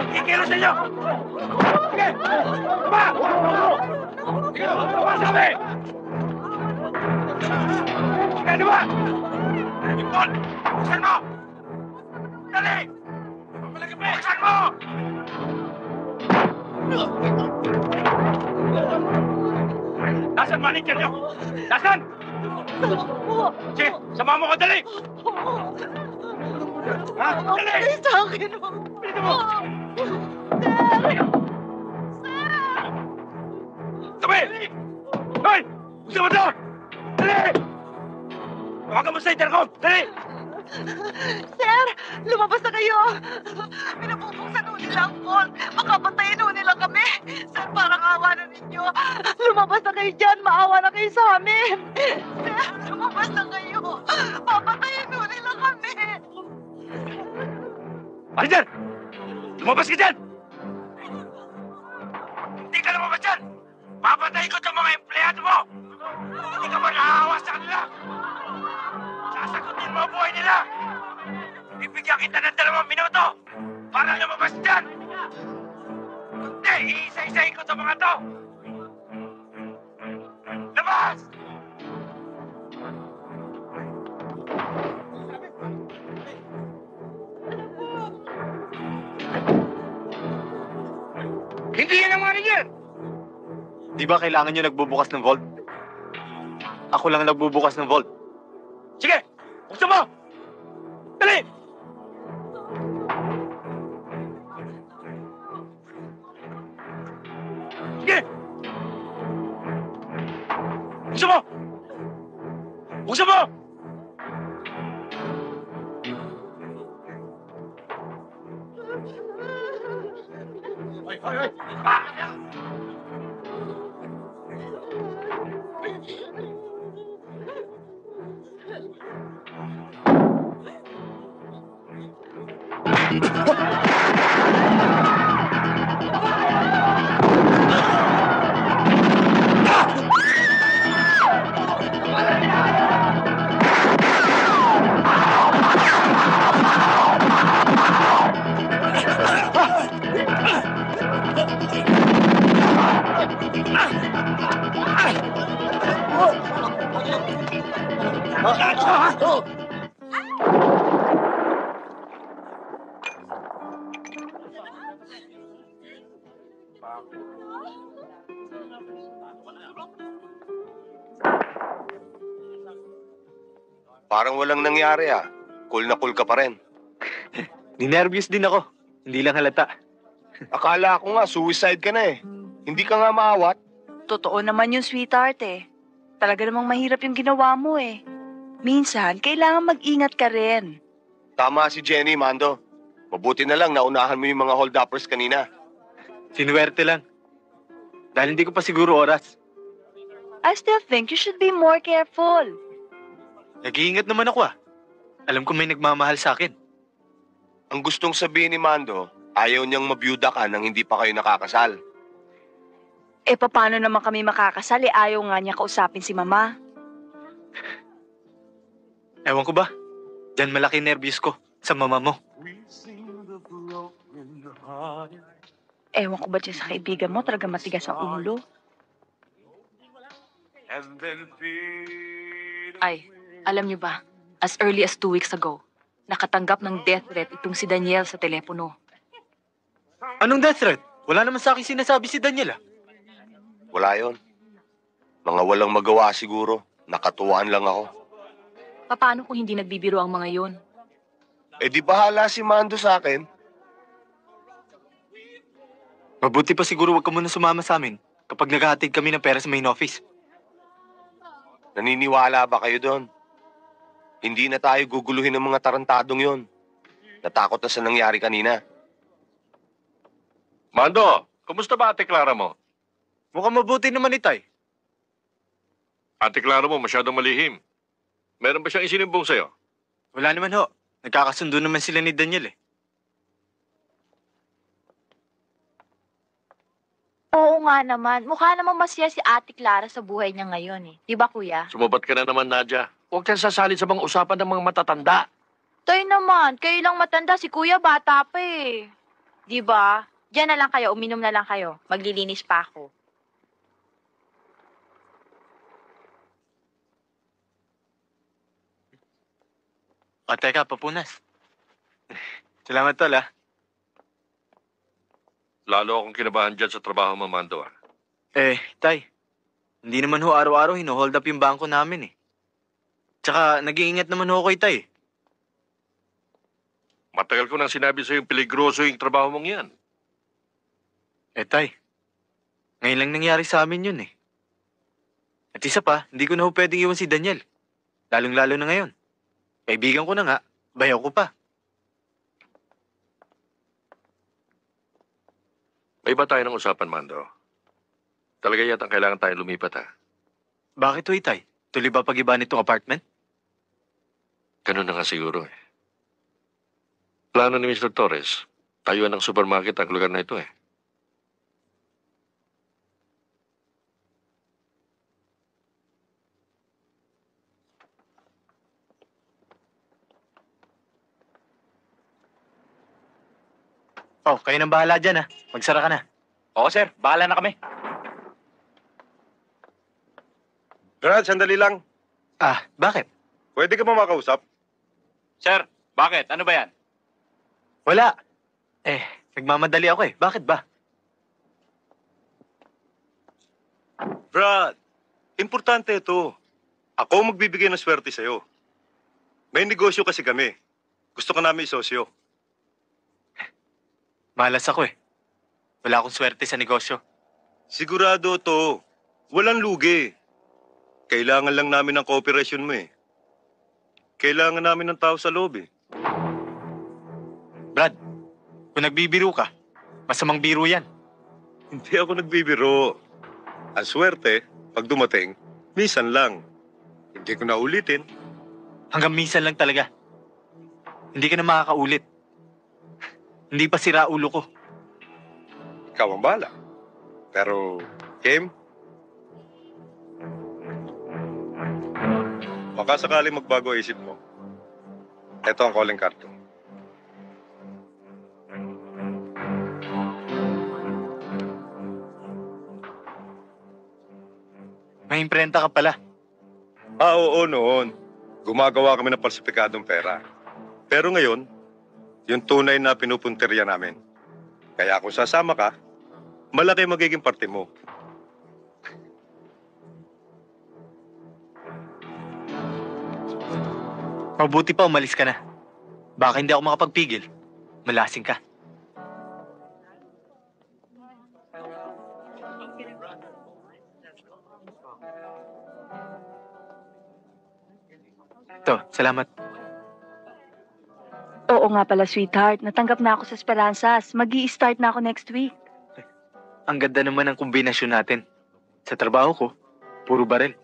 Kikilo sa inyo! Sige! Tama! Sige! Tama sabi! Sige, di ba? Ipon! Buksan mo! Dali! Buksan mo! Nasaan manager niyo? Nasaan? Sige, sama mo ko, dali! Ha? Dali! Dali sa akin, Dito mo! Tabi! Hoy! Gusto mo to? Dali! Tawagan mo sa intercom! Dali! Sir, lumabas na kayo. Pinabubuksan ho nila ang phone. Makapatayin ho nila kami. Sir, parang awa na ninyo. Lumabas na kayo dyan. Maawa na kayo sa amin. Sir, lumabas na kayo. Papatayin ho nila kami. Manager! Lumabas ka dyan! Hindi ka lumabas dyan! Papatay ko itong mga empleyado mo! Hindi ka ba naawa sa kanila? Sasagutin mo ang buhay nila! Bibigyan kita ng 2 minuto para lumabas dyan! Hindi, iisa-isahin ko itong mga to! Labas! Hindi yan ang manager! Di ba kailangan nyo nagbubukas ng vault? Ako lang nagbubukas ng vault. Sige! Buksan mo! Dali! Sige! Buksan mo! Buksan mo! Ay! Bakit yan? Parang walang nangyari ah. Cool na cool ka pa rin. Ninervyos din ako. Hindi lang halata. Akala ko nga suicide ka na eh. Hindi ka nga maawat. Totoo naman yung sweetheart eh. Talaga namang mahirap yung ginawa mo eh. Minsan, kailangan mag-ingat ka rin. Tama si Jenny, Mando. Mabuti na lang naunahan mo yung mga hold-uppers kanina. Sinuwerte lang. Dahil hindi ko pa siguro oras. I still think you should be more careful. Nag-iingat naman ako ah. Alam ko may nagmamahal sa akin. Ang gustong sabihin ni Mando, ayaw niyang mabiyuda ka nang hindi pa kayo nakakasal. Eh, paano naman kami makakasal? Eh, ayaw nga niya kausapin si Mama. Ewan ko ba? Diyan malaki nervyos ko sa mama mo. Ewan ko ba dyan sa kaibigan mo? Talaga matigas ang ulo. Ay, alam niyo ba? As early as 2 weeks ago, nakatanggap ng death threat itong si Daniel sa telepono. Anong death threat? Wala naman sa akin sinasabi si Daniel ah. Wala yon. Mga walang magawa siguro. Nakatuwaan lang ako. Paano kung hindi nagbibiro ang mga yon? Eh di bahala si Mando sa akin. Mabuti pa siguro wag ka muna sumama sa amin kapag naghahatid kami ng pera sa main office. Naniniwala ba kayo doon? Hindi na tayo guguluhin ng mga tarantadong yon. Natakot na sa nangyari kanina. Mando, kumusta ba Ate Clara mo? Mukhang mabuti naman itay. Ate Clara mo masyadong malihim. Meron ba siyang isinimbong sa'yo? Wala naman ho. Nagkakasundo naman sila ni Daniel eh. Oo nga naman. Mukha namang masaya si Ate Clara sa buhay niya ngayon eh. Di ba, Kuya? Sumabat ka na naman, Nadia. Huwag kang sasalit sa mga usapan ng mga matatanda. Tay naman, kayo lang matanda. Si Kuya bata pa eh. Di ba? Diyan na lang kayo, uminom na lang kayo. Maglilinis pa ako. O, teka, papunas. Salamat, tol, ah. Lalo akong kinabahan dyan sa trabaho mo, Mando, ah. Tay, hindi naman ho araw-araw hino-hold up yung bangko namin, eh. Tsaka, nag-iingat naman ho ako, tay. Matagal ko nang sinabi sa'yo yung peligroso yung trabaho mong yan. Tay, ngayon lang nangyari sa amin yun, eh. At isa pa, hindi ko na ho pwedeng iwan si Daniel. Lalong-lalo na ngayon. Kaibigan ko na nga, bayaw ko pa. May iba tayo ng usapan, Mando. Talaga yatang kailangan tayong lumipat, ha? Bakit ho, tay? Tuloy ba pag-iba nitong apartment? Ganun na nga siguro, eh. Plano ni Mr. Torres, tayuan ng supermarket ang lugar na ito, eh. Oh, kayo nang bahala dyan, ah. Magsara ka na. Oo, sir. Bahala na kami. Brad, sandali lang. Ah, bakit? Pwede ka ba makausap? Sir, bakit? Ano ba yan? Wala. Nagmamadali ako, eh. Bakit ba? Brad, importante ito. Ako magbibigay ng swerte sa'yo. May negosyo kasi kami. Gusto ka namin isosyo. Malas ako, eh. Wala akong swerte sa negosyo. Sigurado to. Walang lugi. Kailangan lang namin ng cooperation mo, eh. Kailangan namin ng tao sa loob, eh. Brad, kung nagbibiro ka, masamang biro yan. Hindi ako nagbibiro. Ang swerte, pag dumating, minsan lang. Hindi ko na ulitin. Hanggang minsan lang talaga. Hindi ka na makakaulit. Hindi pa sira ulo ko. Ikaw ang bala. Pero, Kim? Baka sakaling magbago isip mo. Ito ang calling card ko. May imprenta ka pala. Oo, noon. Gumagawa kami ng falsifikadong pera. Pero ngayon, yung tunay na pinupunterya namin. Kaya kung sasama ka, malaki magiging parte mo. Mabuti pa umalis ka na. Baka hindi ako makapagpigil. Malasing ka. Ito, salamat. Oo nga pala, sweetheart. Natanggap na ako sa Esperanzas. Mag-i-start na ako next week. Ang ganda naman ng kombinasyon natin. Sa trabaho ko, puro baril.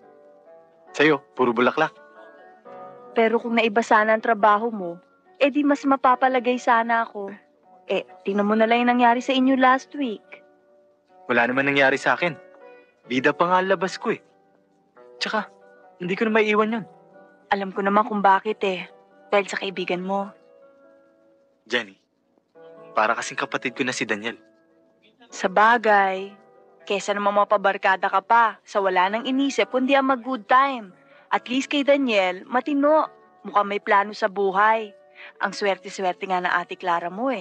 Sa'yo, puro bulaklak. Pero kung naiba sana ang trabaho mo, di mas mapapalagay sana ako. Tingnan mo na lang yung nangyari sa inyo last week. Wala naman nangyari sa akin. Bida pa nga ang labas ko, eh. Tsaka, hindi ko na maiiwan yun. Alam ko naman kung bakit, dahil sa kaibigan mo. Jenny, para kasing kapatid ko na si Daniel. Sa bagay, kesa naman mapabarkada ka pa sa wala nang inisip kundi ang mag-good time. At least kay Daniel, matino. Mukhang may plano sa buhay. Ang swerte-swerte nga ng Ate Clara mo,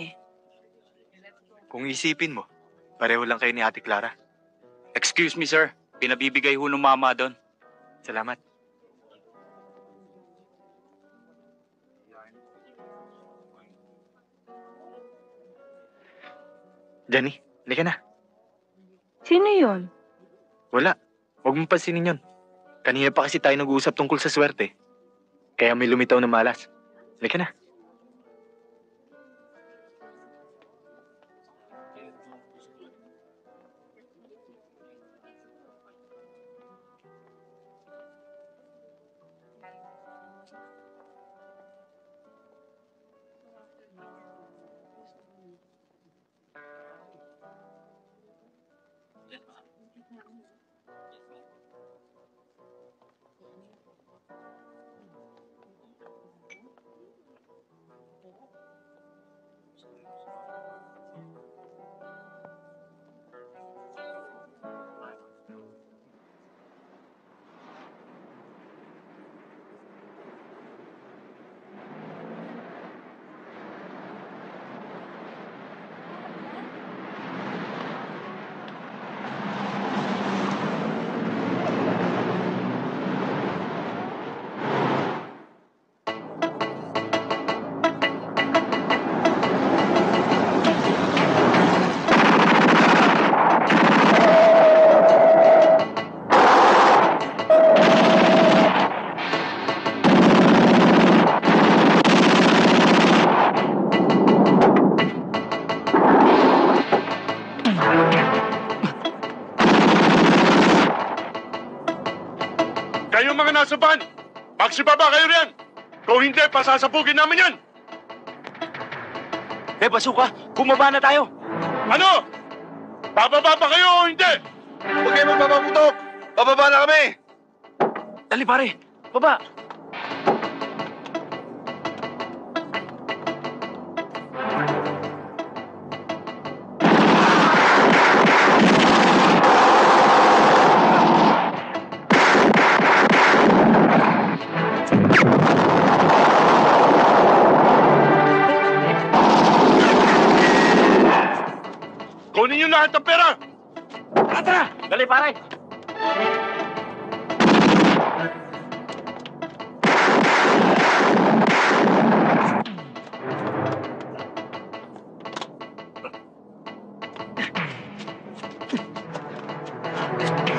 Kung isipin mo, pareho lang kayo ni Ate Clara. Excuse me, sir. Pinabibigay ho ng mama doon. Salamat. Jenny, halika na. Sino yun? Wala. Huwag mong pansinin yun. Kanina pa kasi tayo nag-uusap tungkol sa swerte. Kaya may lumitaw na malas. Halika na. sumasaban! Magsibaba kayo riyan! Kung hindi, pasasabugin namin yan! Basuka, bumaba na tayo! Ano? Bababa pa kayo o hindi? Huwag kayo magpapaputok! Bababa na kami! Dali pare, baba! Kunin niyo lahat ng pera! Tara! Dali pare!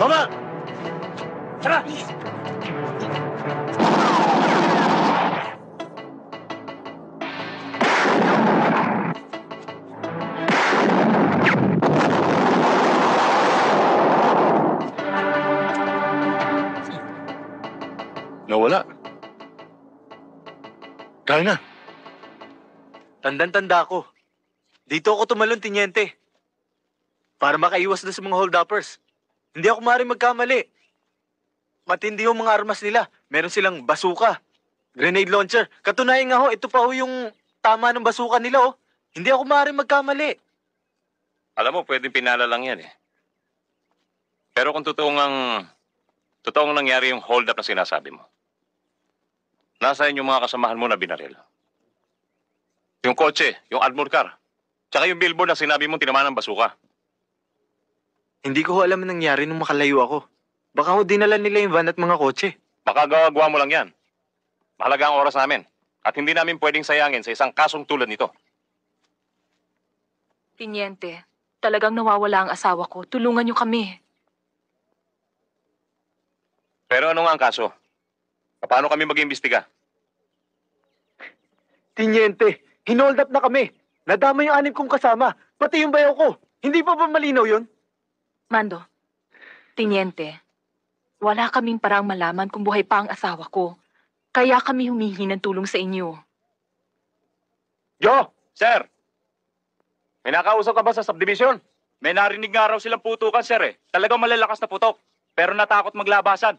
Baba! Tara! Nawala. Kaya na. Tandang-tanda ako. Dito ako tumalon, Tinyente. Para makaiwas na sa mga hold-uppers. Hindi ako maaaring magkamali. Matindi yung mga armas nila. Meron silang basuka, grenade launcher. Katunayan nga ho, ito pa ho yung tama ng basuka nila oh. Hindi ako maaaring magkamali. Alam mo, pwedeng pinala lang yan eh. Pero kung totoong nangyari yung hold-up na sinasabi mo, nasaan yung mga kasamahan mo na binaril? Yung kotse, yung armored car, tsaka yung billboard na sinabi mong tinamaan ng basuka. Hindi ko ho alam ang nangyari nung makalayo ako. Baka ho dinala nila yung van at mga kotse. Baka gawa mo lang yan. Mahalaga ang oras namin. At hindi namin pwedeng sayangin sa isang kasong tulad nito. Tiniente, talagang nawawala ang asawa ko. Tulungan niyo kami. Pero ano nga ang kaso? Paano kami mag-iimbestiga? Tinyente, hinold up na kami. Nadama yung 6 kong kasama. Pati yung bayaw ko. Hindi pa ba malinaw yun? Mando, Tiniente, wala kaming parang malaman kung buhay pa ang asawa ko. Kaya kami humihingi ng tulong sa inyo. Yo! Sir! May nakausap ka ba sa subdivision? May narinig nga raw silang putukan, sir eh. Talagang malalakas na putok. Pero natakot maglabasan.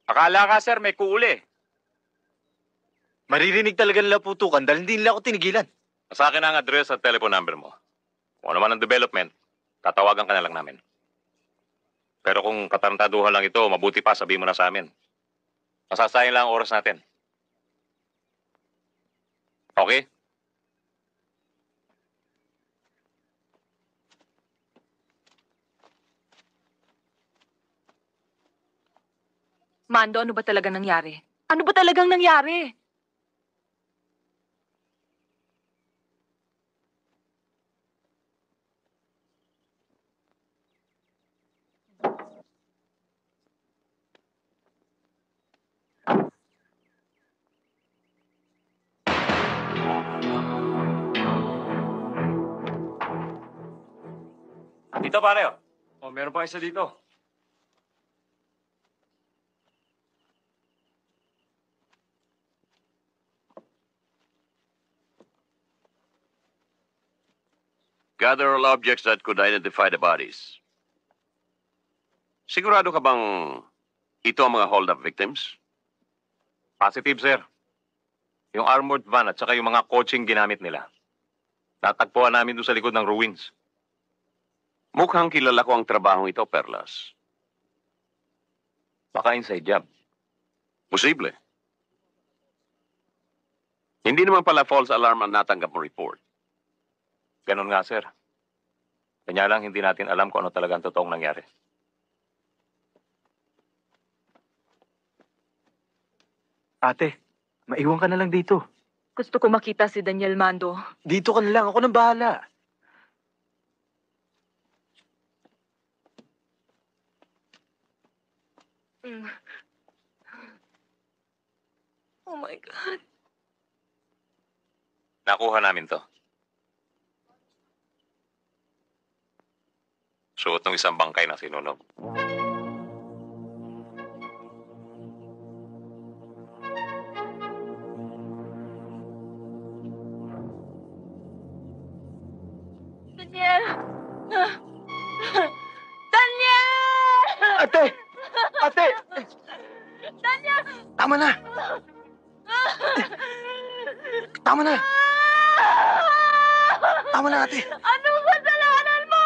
Akala ka, sir, may kuuli. Maririnig talaga nila putukan dahil hindi nila ako tinigilan. Sa akin ang address at telephone number mo. Kung ano man ang development, tatawagan ka na lang namin. Pero kung katarantaduhan lang ito, mabuti pa sabihin mo na sa amin. Masasayang lang ang oras natin. Okay? Mando, ano ba talaga nangyari? Ano ba talagang nangyari? Dito pare oh. Oh, meron pa isa dito. Gather all objects that could identify the bodies. Sigurado ka bang ito ang mga hold-up victims? Positive, sir. Yung armored van at saka yung mga coaching ginamit nila. Natagpuan namin doon sa likod ng ruins. Mukhang kilala ko ang trabahong ito, Perlas. Baka inside job. Posible. Hindi naman pala false alarm ang natanggap mo report. Ganon nga, sir. Kanya lang hindi natin alam kung ano talaga ang totoong nangyari. Ate, maiwan ka na lang dito. Gusto ko makita si Daniel, Mando. Dito ka na lang. Ako nang bahala. Oh my God. Nakuha namin to. Suot ng isang bangkay na sinunog. Daniel! Daniel! Ate! Ate! Daniel! Tama na! Tama na! Tama na, ate! Ano ba kasalanan mo?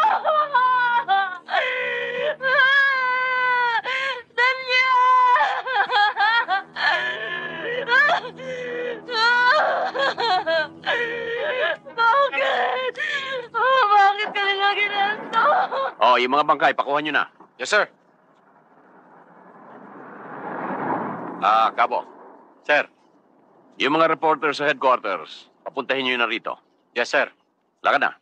Bakit? Bakit ka nila ginanto? Oh, yung mga bangkay, pakuha nyo na. Yes, sir. Kabo. Sir. Yung mga reporters sa headquarters, papuntahin nyo na rito. Yes, sir. Lakad na.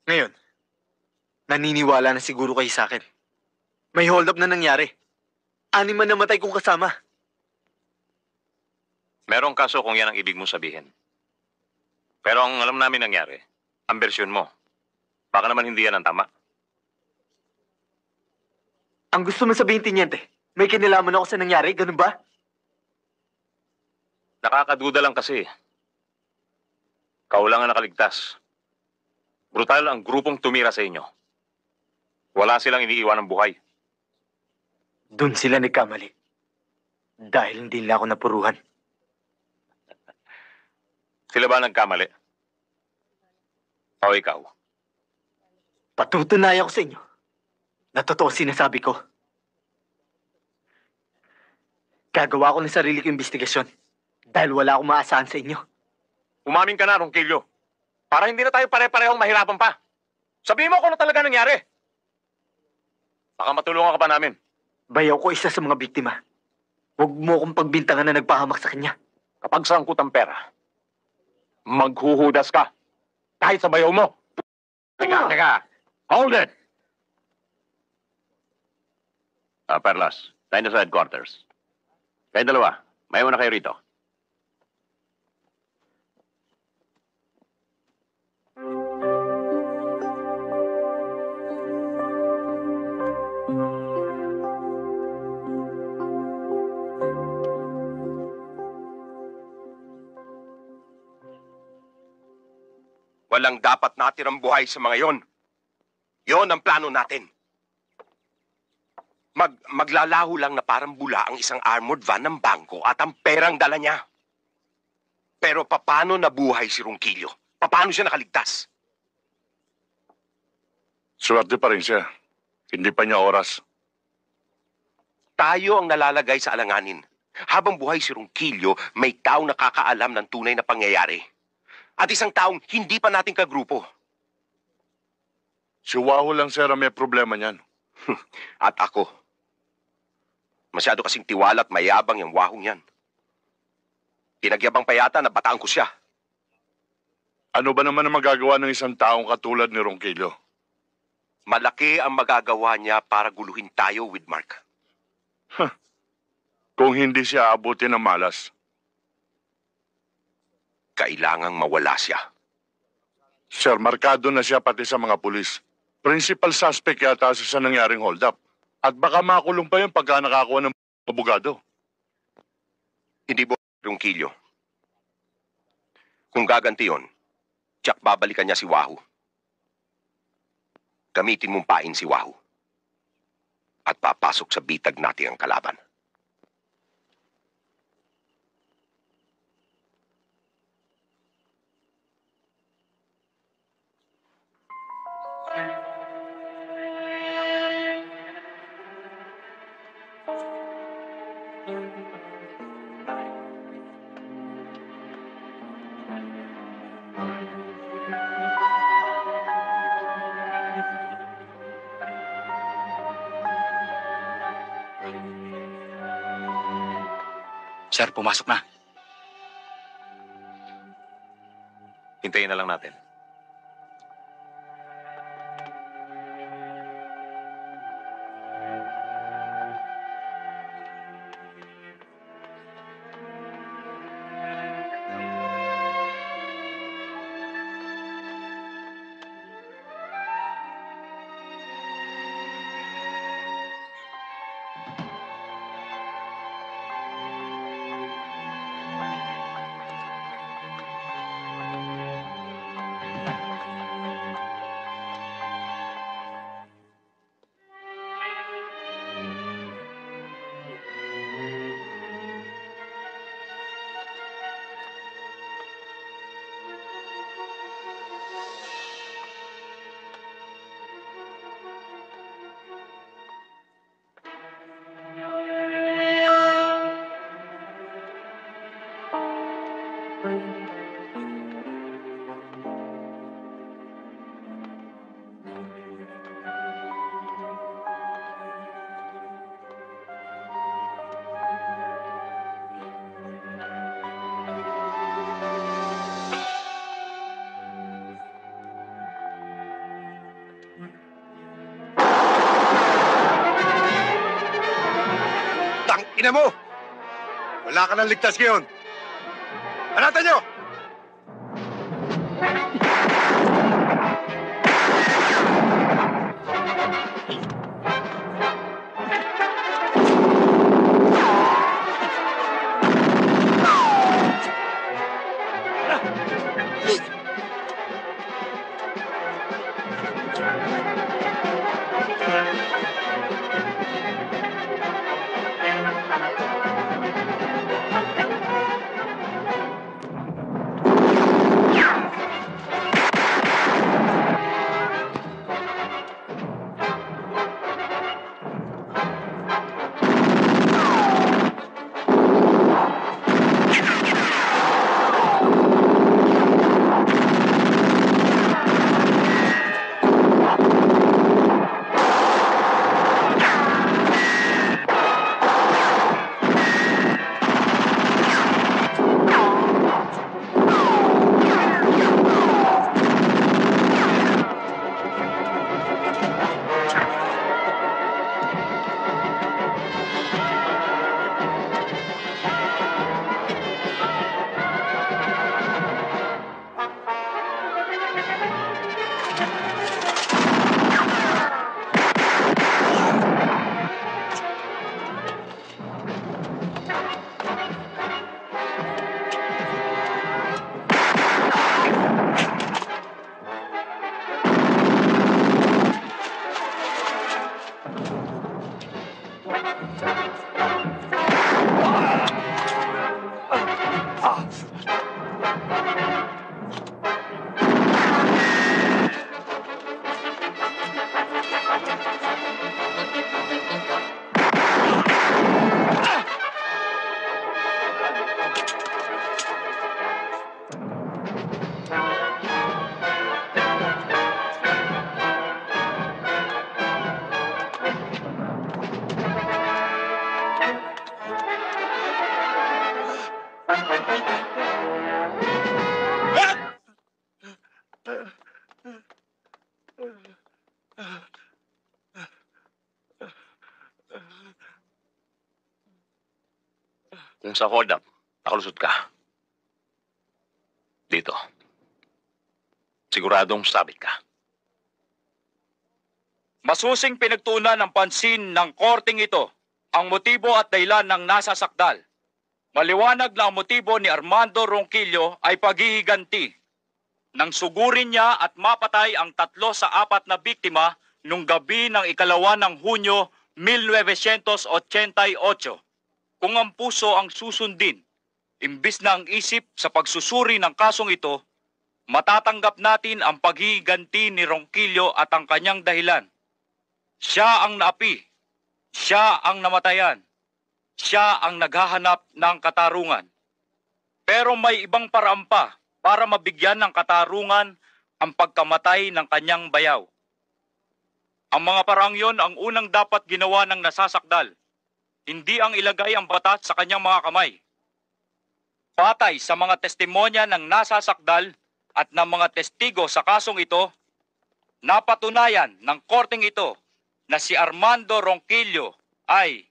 Ngayon, naniniwala na siguro kayo sa akin. May hold up na nangyari. 6 man namatay kong kasama. Merong kaso kung yan ang ibig mong sabihin. Pero ang alam namin nangyari, ang bersyon mo. Baka naman hindi yan ang tama. Ang gusto mo sabihin, Tiniente, may kinalaman ako sa nangyari, ganun ba? Nakakaduda lang kasi. Kau lang ang nakaligtas. Brutal ang grupong tumira sa inyo. Wala silang iniiwan ng buhay. Doon sila nagkamali. Dahil hindi nila ako napuruhan. Sila ba nagkamali? O ikaw? Patutunayan ko sa inyo na totoo sinasabi ko. Gagawa ko ng sarili ko investigasyon dahil wala akong maasahan sa inyo. Umamin ka na, Ronquillo. Para hindi na tayo pare-parehong mahirapan pa. Sabihin mo kung ano talaga nangyari. Baka matulungan ka pa namin. Bayaw ko isa sa mga biktima. Huwag mo akong pagbintangan na nagpahamak sa kanya. Kapag sangkot ang pera, maghuhudas ka. Kahit sa bayaw mo. Teka. Hold it! Perlas, tayo na sa headquarters. Kayo dalawa, mayaw na kayo rito. Walang dapat natirang buhay sa mga yon. Yon ang plano natin. Maglalaho lang na parang bula ang isang armored van ng bangko at ang perang dala niya. Pero paano nabuhay si Ronquillo? Paano siya nakaligtas? Swerte pa rin siya. Hindi pa niya oras. Tayo ang nalalagay sa alanganin. Habang buhay si Ronquillo, may taong nakakaalam ng tunay na pangyayari. At isang taong hindi pa nating kagrupo. Si Wahoo lang, sir, ang may problema niyan. At ako. Masyado kasing tiwala at mayabang yung Wahong yan. Pinagyabang pa yata na bataan ko siya. Ano ba naman ang magagawa ng isang taong katulad ni Ronquillo? Malaki ang magagawa niya para guluhin tayo with Mark. Kung hindi siya abutin ng malas. Kailangang mawala siya. Sir, markado na siya pati sa mga pulis. Principal suspect yata siya sa nangyaring hold-up. At baka makulong pa yun pagka nakakuha ng abogado. Hindi ba Ronquillo? Kung gaganti yun, tiyak babalikan niya si Wahoo. Gamitin mong pain si Wahoo. At papasok sa bitag natin ang kalaban. Sir, pumasok na. Hintayin na lang natin. ina mo! Wala ka nang ligtas ngayon! Hanatan nyo! Kung sa hold up, nakalusot ka. Dito. Siguradong sabit ka. Masusing pinagtuunan ng pansin ng korting ito ang motibo at dahilan ng nasasakdal. Maliwanag na ang motibo ni Armando Ronquillo ay paghihiganti. Nang sugurin niya at mapatay ang 3 sa 4 na biktima nung gabi ng 2 ng Hunyo 1988. Kung ang puso ang susundin, imbis na ang isip sa pagsusuri ng kasong ito, matatanggap natin ang paghihiganti ni Ronquillo at ang kanyang dahilan. Siya ang naapi, siya ang namatayan, siya ang naghahanap ng katarungan. Pero may ibang paraan pa para mabigyan ng katarungan ang pagkamatay ng kanyang bayaw. Ang mga paraang yon ang unang dapat ginawa ng nasasakdal. Hindi ang ilagay ang batas sa kanyang mga kamay. Patay sa mga testimonya ng nasasakdal at ng mga testigo sa kasong ito, napatunayan ng korteng ito na si Armando Ronquillo ay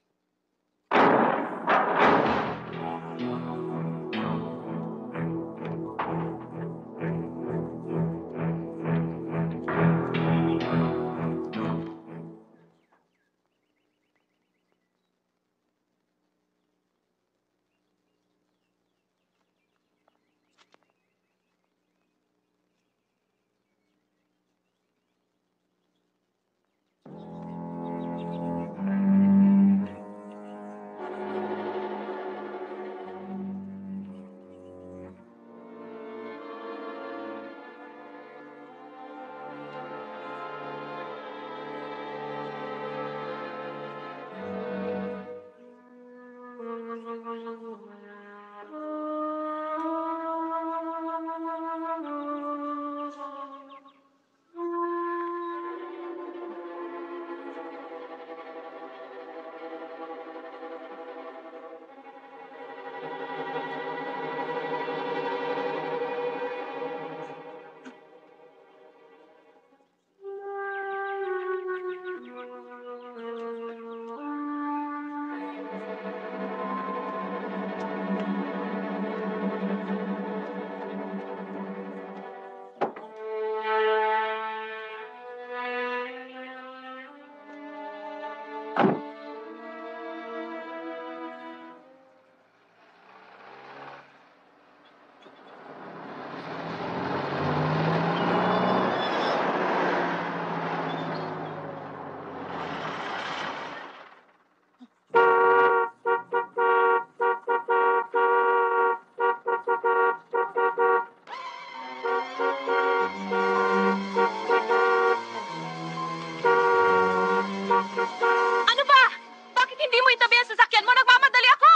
yung sasakyan mo! Nagmamadali ako!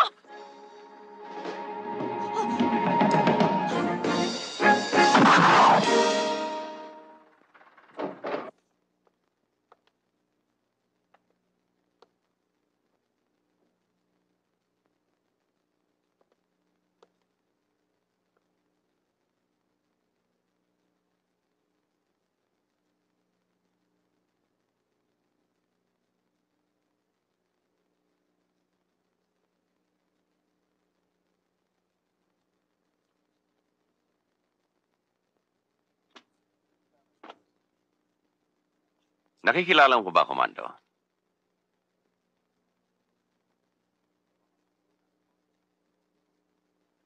Nakikilala mo ba, Komando?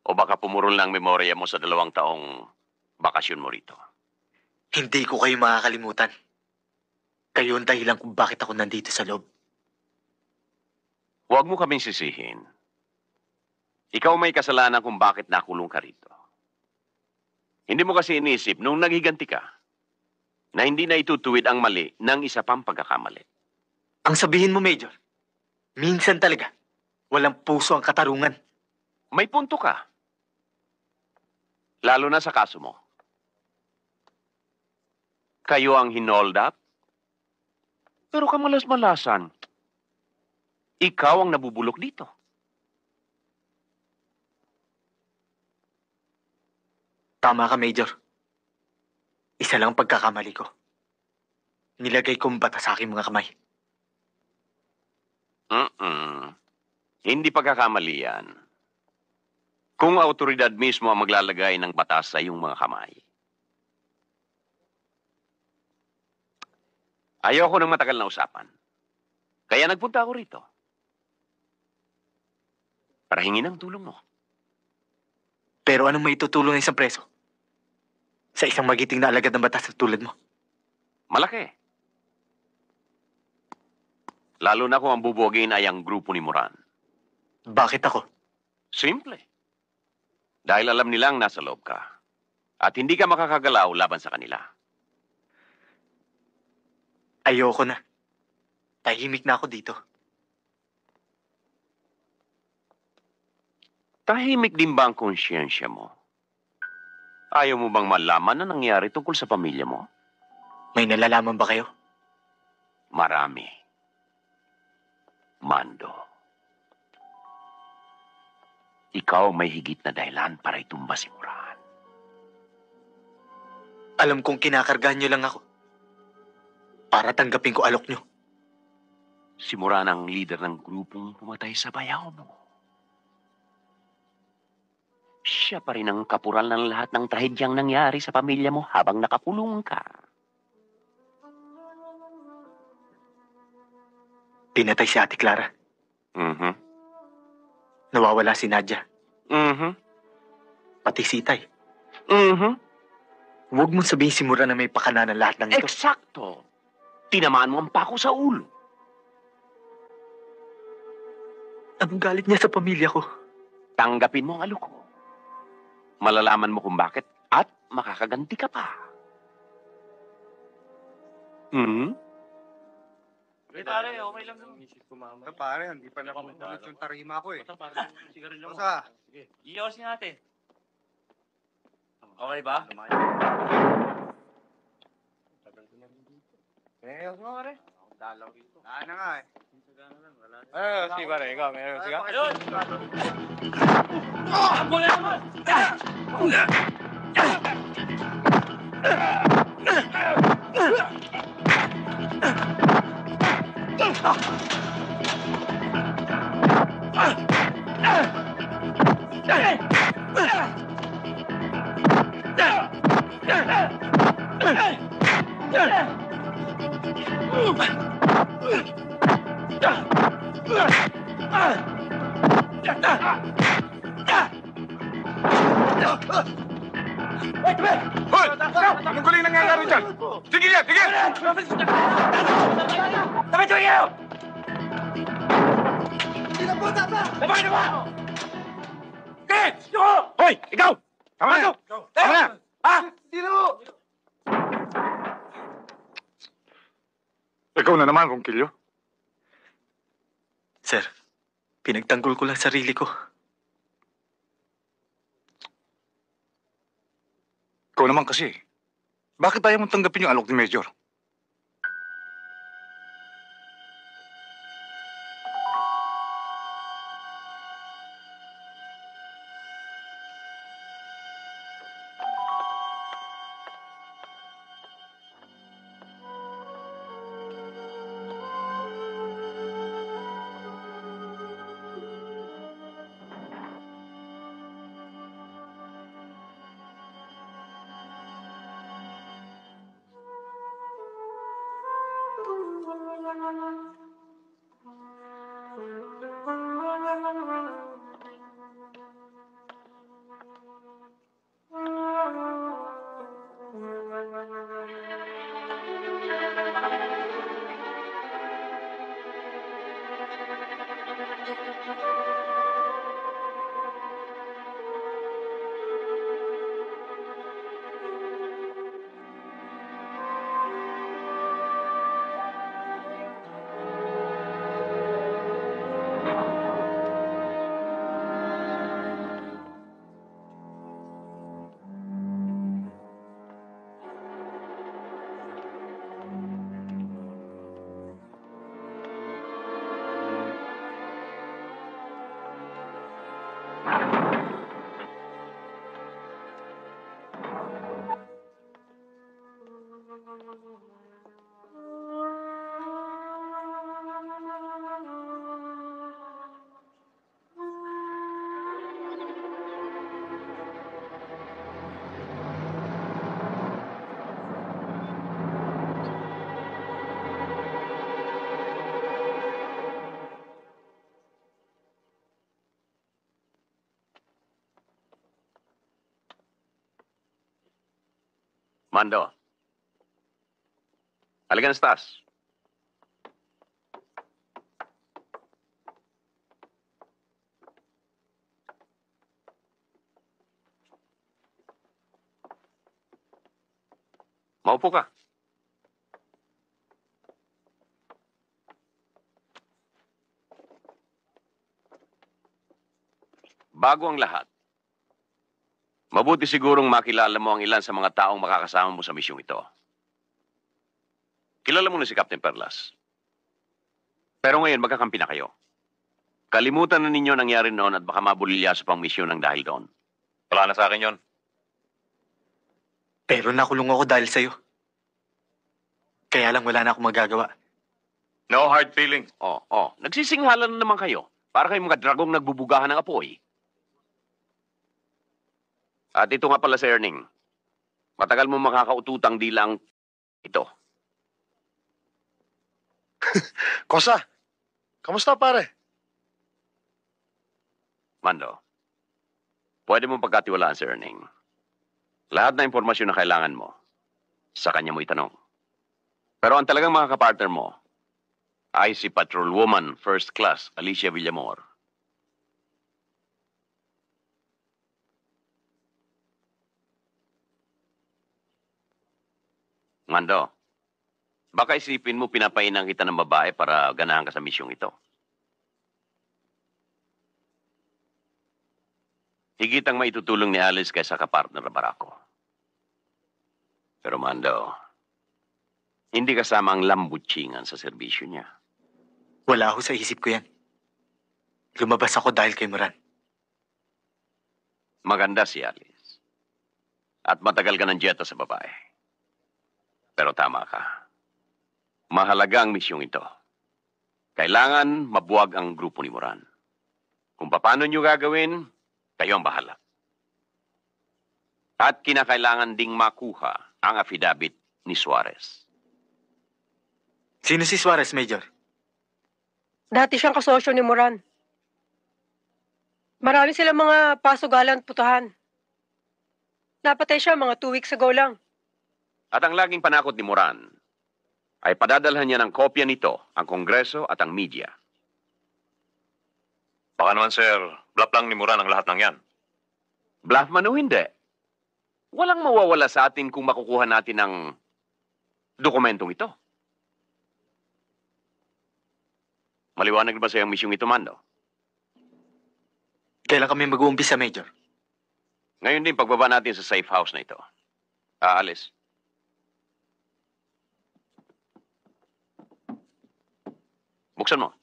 O baka pumurol lang memorya mo sa 2 taong bakasyon mo rito? Hindi ko kayo makakalimutan. Kayo ang dahilan kung bakit ako nandito sa loob. Huwag mo kaming sisihin. Ikaw may kasalanan kung bakit nakulong ka rito. Hindi mo kasi inisip nung naghiganti ka na hindi na itutuwid ang mali ng isa pang pagkakamali. Ang sabihin mo, Major, minsan talaga, walang puso ang katarungan. May punto ka. Lalo na sa kaso mo. Kayo ang hinold up, pero kamalas-malasan. Ikaw ang nabubulok dito. Tama ka, Major. Isa lang ang pagkakamali ko. Nilagay ko ang bata sa aking mga kamay. Hindi pagkakamali yan. Kung autoridad mismo ang maglalagay ng batas sa iyong mga kamay. Ayoko ng matagal na usapan. Kaya nagpunta ako rito. Para hingin ang tulong mo. Pero anong maitutulong ng isang preso? Sa isang magiting na alagad ng batas na tulad mo. Malaki. Lalo na kung ang bubogin ay ang grupo ni Moran. Bakit ako? Simple. Dahil alam nilang nasa loob ka. At hindi ka makakagalaw laban sa kanila. Ayoko na. Tahimik na ako dito. Tahimik din ba ang konsyensya mo? Ayaw mo bang malaman na nangyari tungkol sa pamilya mo? May nalalaman ba kayo? Marami. Mando. Ikaw may higit na dahilan para itumba si Moran. Alam kong kinakargahan niyo lang ako. Para tanggapin ko alok niyo. Si Moran ang leader ng grupong pumatay sa bayaw mo. Siya pa rin ang kapural ng lahat ng trahedyang nangyari sa pamilya mo habang nakakulong ka. Pinatay si Ate Clara. Nawawala si Nadia. Pati si Itay. Huwag mong sabihin si Moran na may pakana ng lahat ng ito. Eksakto. Tinamaan mo ang pako sa ulo. Anong galit niya sa pamilya ko? Tanggapin mo ang alok ko. Malalaman mo kung bakit at makakaganti ka pa. Pare, okay lang. Pare, hindi pa nakapagulot yung tarima ko eh. Basta. Iyawas nga natin. Okay ba? Ayos mo, pare. Dalaw rito. Wala na nga eh. Si pare, ikaw, meron siya? Ayun! Wala naman! Hoy! Anong galing nangyayari dyan? Tigil yan! Tigil! Sabay tuloy kayo! Hindi na po, tama! Sabay na ba? Okay! Yoko! Hoy! Ikaw! Tama na! Tama na! Ha? Hindi na po! Ikaw na naman, Kongkilyo. Sir, Pinagtanggol ko lang sarili ko. Ikaw naman kasi. Bakit ayaw mong tanggapin yung alok ni Major? Mando. Halika na sa taas. Maupo ka. Bago ang lahat, mabuti sigurong makilala mo ang ilan sa mga taong makakasama mo sa misyong ito. Kilala mo na si Captain Perlas. Pero ngayon, magkakampi na kayo. Kalimutan na ninyo nangyari noon at baka mabulilyaso pang misyon ng dahil doon. Wala na sa akin yon. Pero nakulong ako dahil sa'yo. Kaya lang wala na akong magagawa. No hard feeling. Nagsisinghalan na naman kayo. Para kayong mga dragong nagbubugahan ng apoy. At ito nga pala si Erning. Matagal mo makakaututang di lang ito. Kosa, kamusta pare? Mando, pwede mong pagkatiwalaan si Erning. Lahat na impormasyon na kailangan mo, sa kanya mo itanong. Pero ang talagang mga kapartner mo ay si Patrolwoman First Class Alicia Villamor. Mando, baka isipin mo pinapainang kita ng babae para ganahan ka sa misyong ito. Higit ang maitutulong ni Alice kaysa kapartner na Barako. Pero Mando, hindi kasama ang lambutsingan sa serbisyo niya. Wala ako sa isip ko yan. Lumabas ako dahil kay Moran. Maganda si Alice. At matagal ka ng dieta sa babae. Pero tama ka. Mahalaga ang misyong ito. Kailangan mabuwag ang grupo ni Moran. Kung paano nyo gagawin, kayo ang bahala. At kinakailangan ding makuha ang affidavit ni Suarez. Sino si Suarez, Major? Dati siyang kasosyo ni Moran. Marami silang mga pasugalan at putahan. Napatay siya mga 2 weeks ago lang. At ang laging panakot ni Moran ay padadalhan niya ng kopya nito ang Kongreso at ang media. Baka naman, sir, bluff lang ni Moran ang lahat ng yan. Bluff man o hindi. Walang mawawala sa atin kung makukuha natin ang dokumentong ito. Maliwanag ba sa iyong misyong ito, Mando? Kailan kami mag-uumpisa, Major? Ngayon din pagbaba natin sa safe house na ito. Aalis. Buksan mo.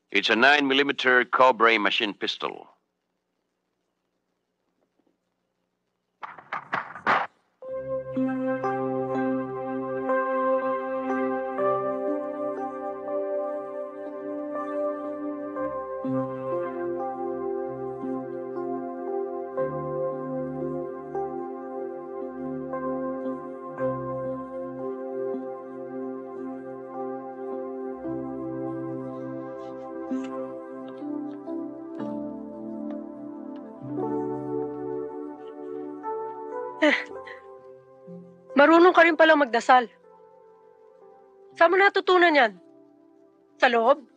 It's a 9mm Cobra machine pistol. Marunong ka rin palang magdasal. Saan mo natutunan yan? Sa loob?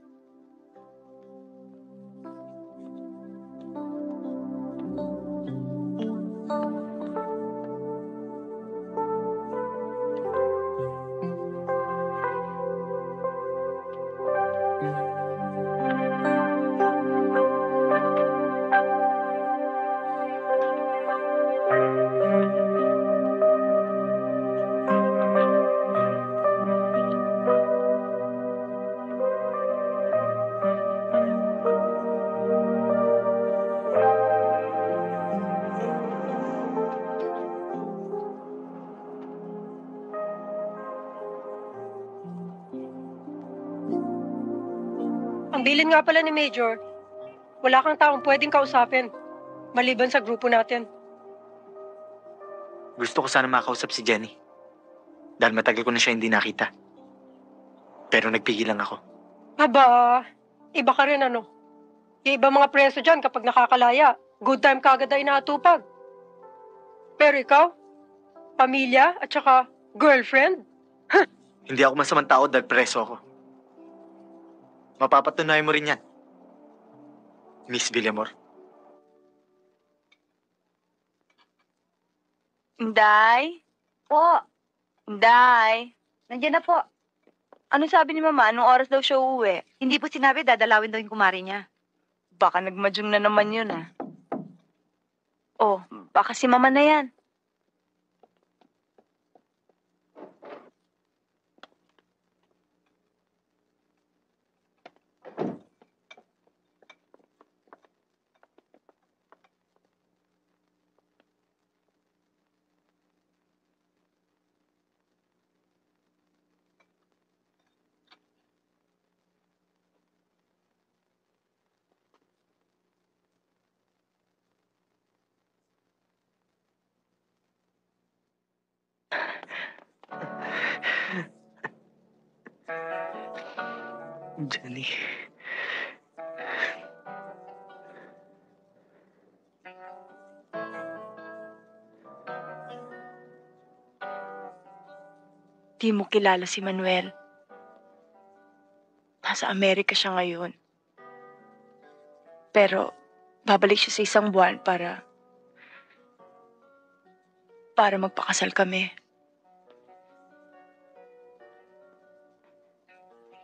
Ang bilin nga pala ni Major, wala kang taong pwedeng kausapin, maliban sa grupo natin. Gusto ko sana makausap si Jenny. Dahil matagal ko na siya hindi nakita. Pero nagpigil lang ako. Aba, iba ka rin ano. Yung iba mga preso dyan kapag nakakalaya, good time kagad ay natupag. Pero ikaw, pamilya at saka girlfriend? Hindi ako masamang tao dahil preso ako. Mapapatunayan mo rin yan. Miss Villamor. Inday? Po. Inday? Nandiyan na po. Ano sabi ni Mama? Anong oras daw siya uuwi? Hindi po sinabi, dadalawin daw yung kumari niya. Baka nagmadyong na naman yun, ah. Oh, baka si Mama na yan. Jenny. Di mo kilala si Manuel. Nasa Amerika siya ngayon. Pero babalik siya sa isang buwan para magpakasal kami.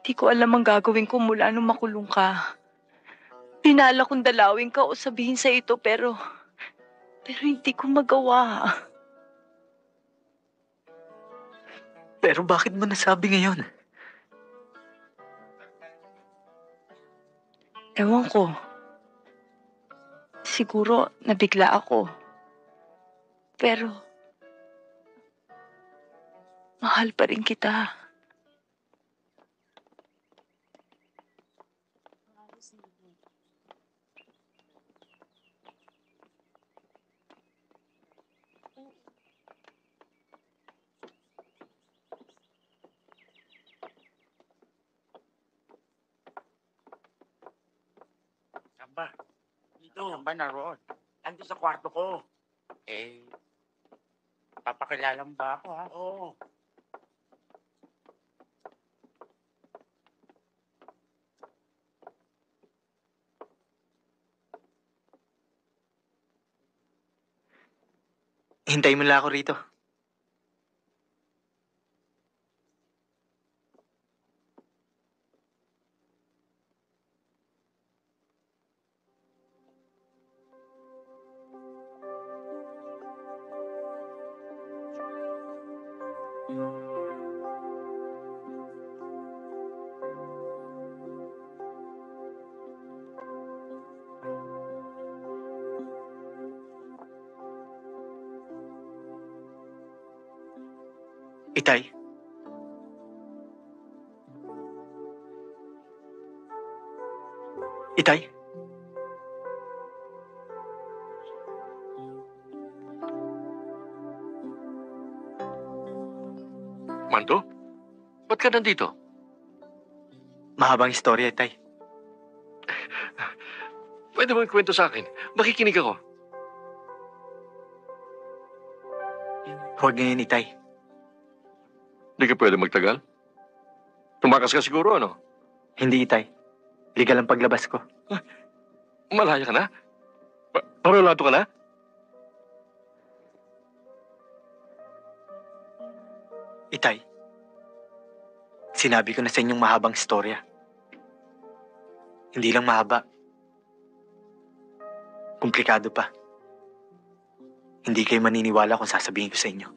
Di ko alam ang gagawin ko mula nung makulong ka. Pinala kong dalawin ka o sabihin sa ito pero hindi ko magawa. Pero bakit mo nasabi ngayon? Ewan ko. Siguro nabigla ako. Pero mahal pa rin kita. Aba, dito ba naroon? Ando sa kwarto ko. Eh, papakilala mo ba ako, ha? Oo. Hintayin mo lang ako rito. Itay? Itay? Mando? Ba't ka nandito? Mahabang istorya, Itay. Pwede mo ikwento sa akin. Makikinig ako. Huwag ngayon, Itay. Hindi ka pwede magtagal? Tumakas ka siguro, ano? Hindi, Itay. Legal ang paglabas ko. Malaya ka na? Parolato ka na? Itay, sinabi ko na sa inyong mahabang istorya. Hindi lang mahaba. Komplikado pa. Hindi kayo maniniwala kung sasabihin ko sa inyo.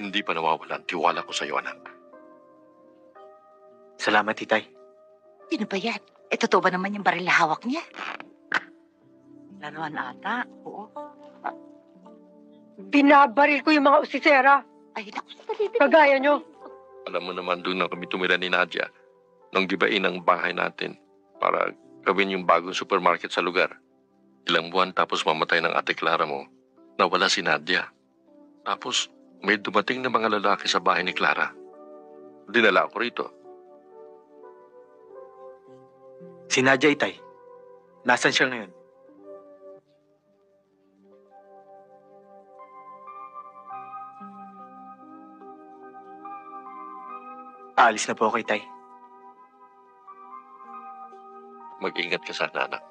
Hindi pa nawawala ang tiwala ko sa iyo, anak. Salamat, Itay. Sino ba yan? Totoo ba naman yung baril na hawak niya? Laruan ata, oo. Binabaril ko yung mga usisera. Ay, naku, sandali. Kagaya nyo. Alam mo naman doon na kami tumira ni Nadia nung gibain ang bahay natin para gawin yung bagong supermarket sa lugar. Ilang buwan tapos mamatay ng ate Clara mo, nawala si Nadia. Tapos may dumating na mga lalaki sa bahay ni Clara. Dinala ako rito. Si Nadia, Itay. Nasaan siya ngayon? Aalis na po ako, Itay. Mag-ingat ka sana, anak.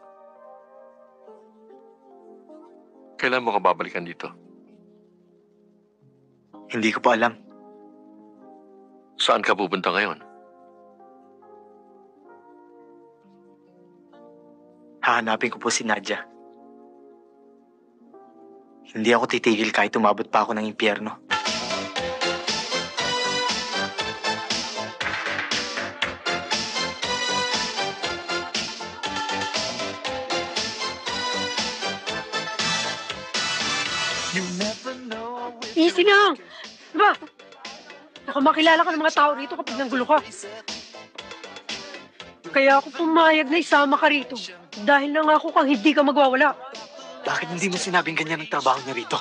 Kailan mo ka babalikan dito? Hindi ko pa alam. Saan ka pupunta ngayon? Hahanapin ko po si Nadia. Hindi ako titigil kahit umabot pa ako ng impyerno. Easy lang. Diba? Baka makilala ka ng mga tao rito kapag nanggulo ka. Kaya ako pumayag na isama ka rito. Dahil nangako kang hindi ka magwawala. Bakit hindi mo sinabing ganyan ang trabaho niya rito?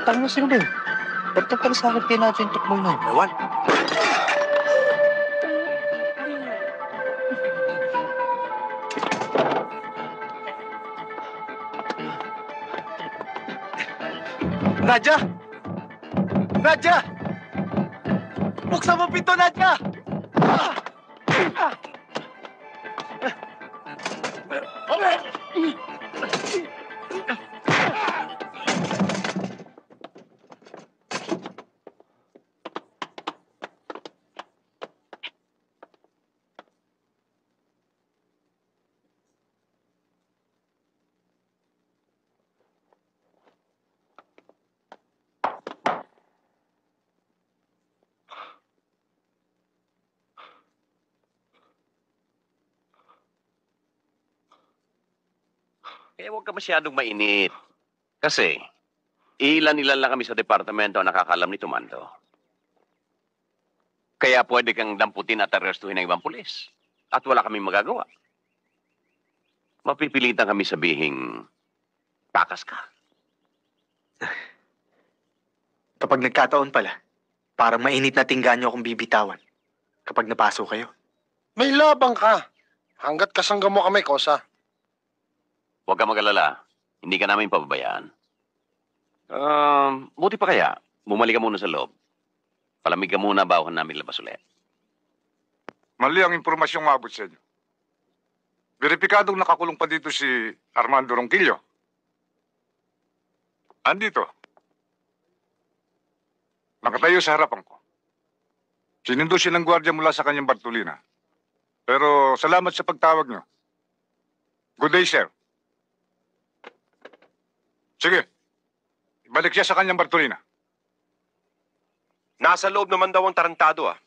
Tanong mo sino ba yun? Ba't ka pala sa akin pinadyo yung tukmol na yun? Ewan. Nadia! Nadia! Buksan mo pinto, Nadia! Kaya huwag ka masyadong mainit. Kasi, ilan-ilan lang kami sa departamento ang nakakalam ni Tumando. Kaya pwede kang damputin at arestuhin ng ibang pulis. At wala kaming magagawa. Mapipilitan kami sabihing, takas ka. Kapag nagkataon pala, parang mainit na tinggan niyo akong bibitawan kapag napaso kayo. May labang ka. Hanggat kasangga mo kami, Kosa. Huwag ka mag-alala. Hindi ka namin pababayaan. Buti pa kaya, bumalik ka muna sa loob. Palamig ka muna bago ka namin labas ulit. Mali ang impormasyong maabot sa inyo. Veripikadong nakakulong pa dito si Armando Ronquillo. Andito. Nakatayo sa harapan ko. Sinundo siya ng gwardiya mula sa kanyang Bartolina. Pero salamat sa pagtawag niyo. Good day, sir. Sige. Ibalik siya sa kanyang Bartolina. Nasa loob naman daw ang tarantado, ah.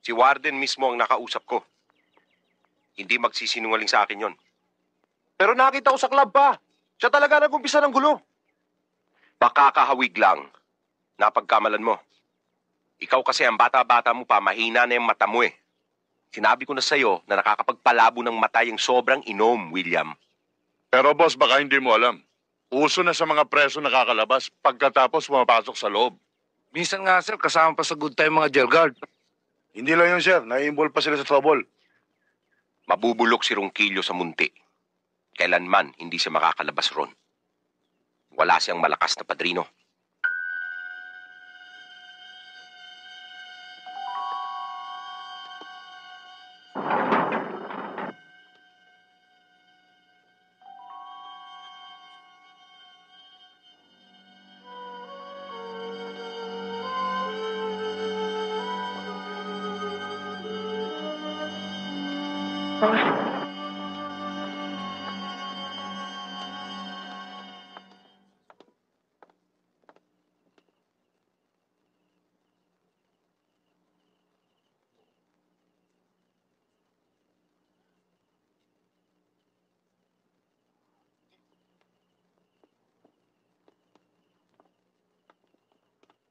Si Warden mismo ang nakausap ko. Hindi magsisinungaling sa akin yon. Pero nakita ko sa club pa. Siya talaga nag-umpisa ng gulo. Baka kahawig lang. Napagkamalan mo. Ikaw kasi ang bata-bata mo pa, mahina na yung mata mo eh. Sinabi ko na sa'yo na nakakapagpalabo ng mata yung sobrang inom, William. Pero boss, baka hindi mo alam. Uso na sa mga preso nakakalabas pagkatapos pumapasok sa loob. Minsan nga, sir, kasama pa sa good time mga jail guard. Hindi lang yun, sir. Nai-involve pa sila sa trouble. Mabubulok si Ronquillo sa munti. Kailanman hindi siya makakalabas ron. Wala siyang malakas na padrino.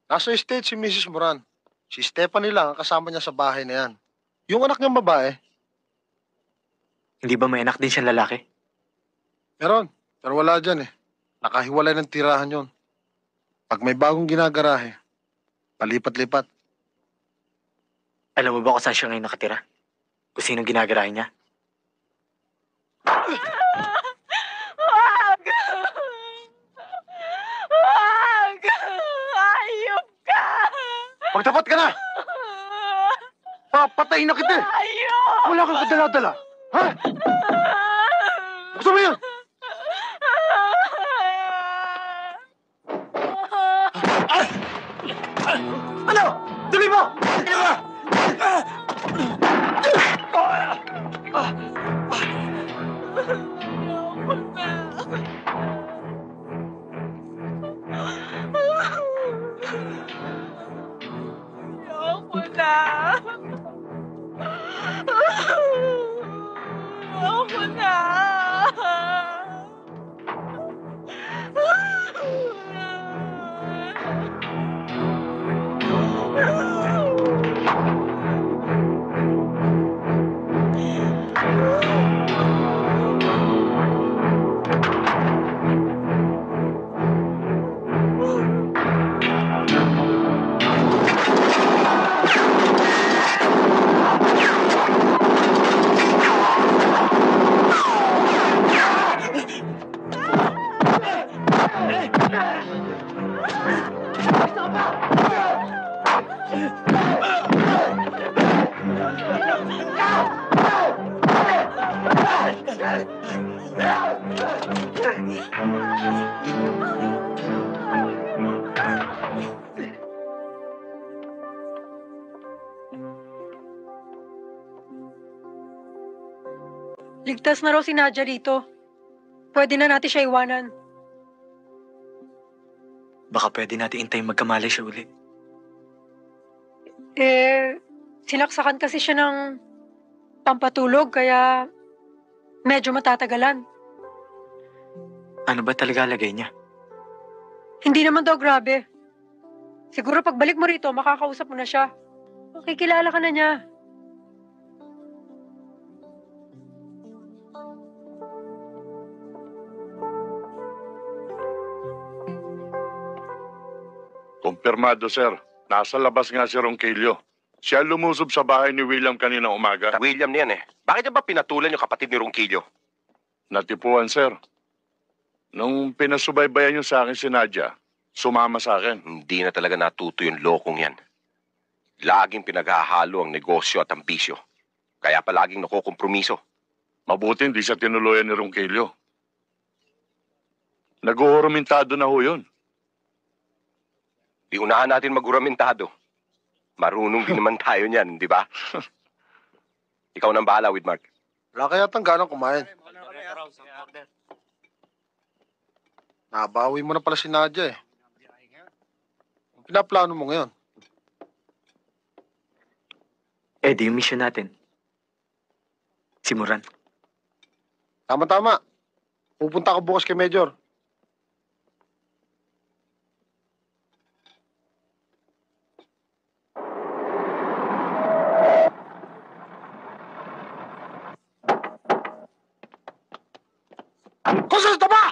Nasa estate si Mrs. Moran. Si Stephanie lang ang kasama niya sa bahay na yan. Yung anak niyang babae, Hindi ba may anak din siyang lalaki? meron. Pero wala dyan eh. Nakahiwalay ng tirahan yon. Pag may bagong ginagarahe, palipat-lipat. Alam mo ba kung saan siya ngayon nakatira? Kung sinong ginagarahe niya? Wag! Wag! Ayop ka! Magtapat ka na! Papatayin na kita eh! Ayop! Wala kang kadala-dala! Ha? Gusto mo yun? Ano? Tuloy mo! Ayoko na. Ayoko na. Ligtas na raw si Nadia dito. Pwede na natin siya iwanan. Baka pwede natin intayin magkamalay siya uli. Sinaksakan kasi siya ng pampatulog, kaya medyo matatagalan. Ano ba talaga lagay niya? Hindi naman daw grabe. Siguro pagbalik mo rito, makakausap mo na siya. Makikilala ka na niya. Kumpirmado, sir. Nasa labas nga si Ronquillo. Siya lumusob sa bahay ni William kanina umaga. William na yan eh. Bakit niya ba pinatulan yung kapatid ni Ronquillo? Natipuan, sir. Nung pinasubaybayan niyo sa akin si Nadia, sumama sa akin. Hindi na talaga natuto yung lokong yan. Laging pinaghahalo ang negosyo at ang bisyo. Kaya palaging nakukompromiso. Mabuti hindi siya tinuluyan ni Ronquillo. Nag-uuramentado na ho yun. Di unahan natin maguramentado. Marunong din naman tayo niyan, di ba? Ikaw nang bahala, Widmark. Wala kaya ganang kumain. Nabawi mo na pala si Nadia eh. Ang pinaplano mo ngayon? Di yung mission natin. Simuran. Tama-tama. Pupunta ka bukas kay Major. Cosa sta ba?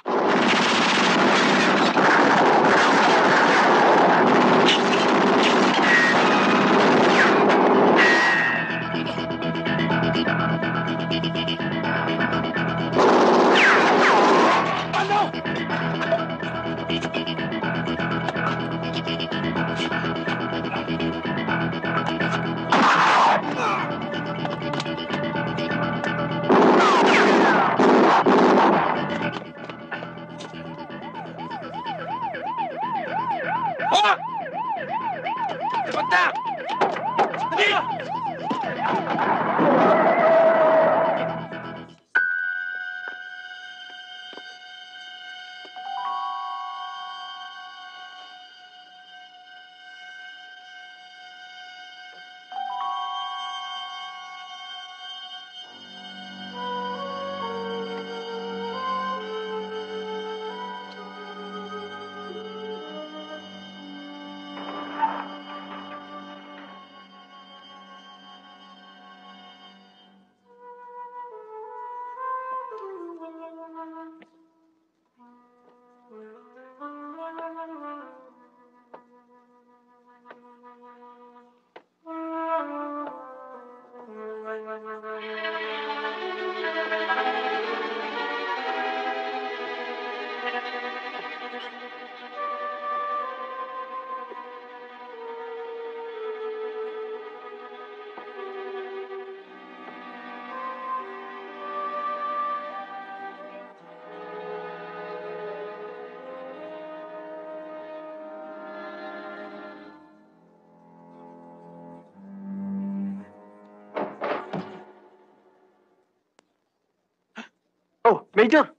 Oh, Major!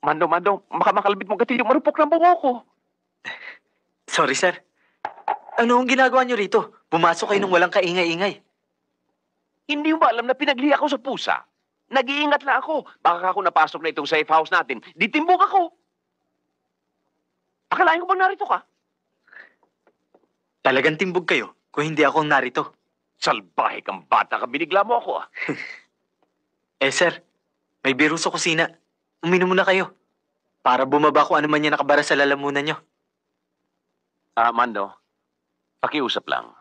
Mando, baka makalabit mong gatilyo, marupok ng bungo ko. Sorry, sir. Ano ang ginagawa niyo rito? Pumasok kayo nung walang kaingay-ingay. Hindi mo ba alam na pinaglihi ako sa pusa? Nag-iingat lang ako. Baka ako napasok na itong safe house natin, ditimbog ako. Akalain ko bang narito ka? Talagang timbog kayo kung hindi ako narito. Salbahe kang bata ka, binigla mo ako ah. Sir, may biro sa kusina. Uminom muna kayo. Para bumaba kung ano man yan nakabara sa lalamunan nyo. Mando, pakiusap lang.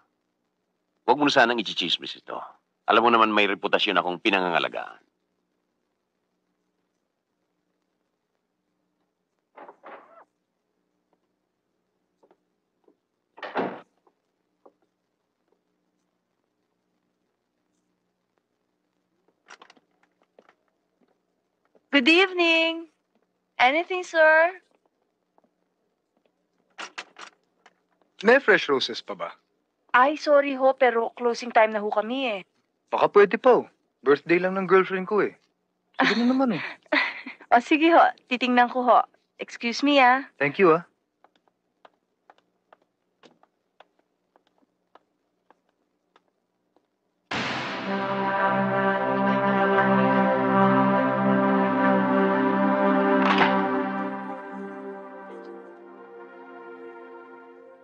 Huwag mo na sanang i-chismis ito. Alam mo naman may reputasyon akong pinangangalagaan. Good evening. Anything, sir? May fresh roses pa ba? Ay, sorry ho, pero closing time na ho kami eh. Baka pwede pa oh. Birthday lang ng girlfriend ko eh. Sige na naman oh. O sige ho, titingnan ko ho. Excuse me ah. Thank you ah.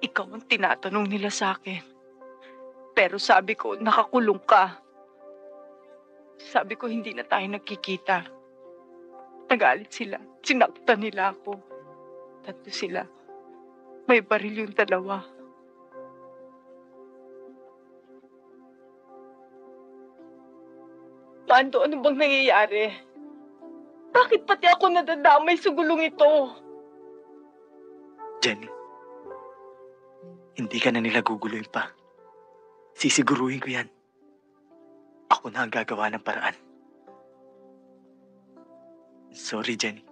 Ikaw ang tinatanong nila sa akin. Pero sabi ko, nakakulong ka. Sabi ko, hindi na tayo nagkikita. Nagalit sila. Sinaktan nila ako. 3 sila. May baril yung 2. Mando, ano bang nangyayari? Bakit pati ako nadadamay sa gulong ito? Jenny, hindi ka na nila guguluhin pa. Sisiguruhin ko yan. Ako na ang gagawa ng paraan. Sorry, Jenny.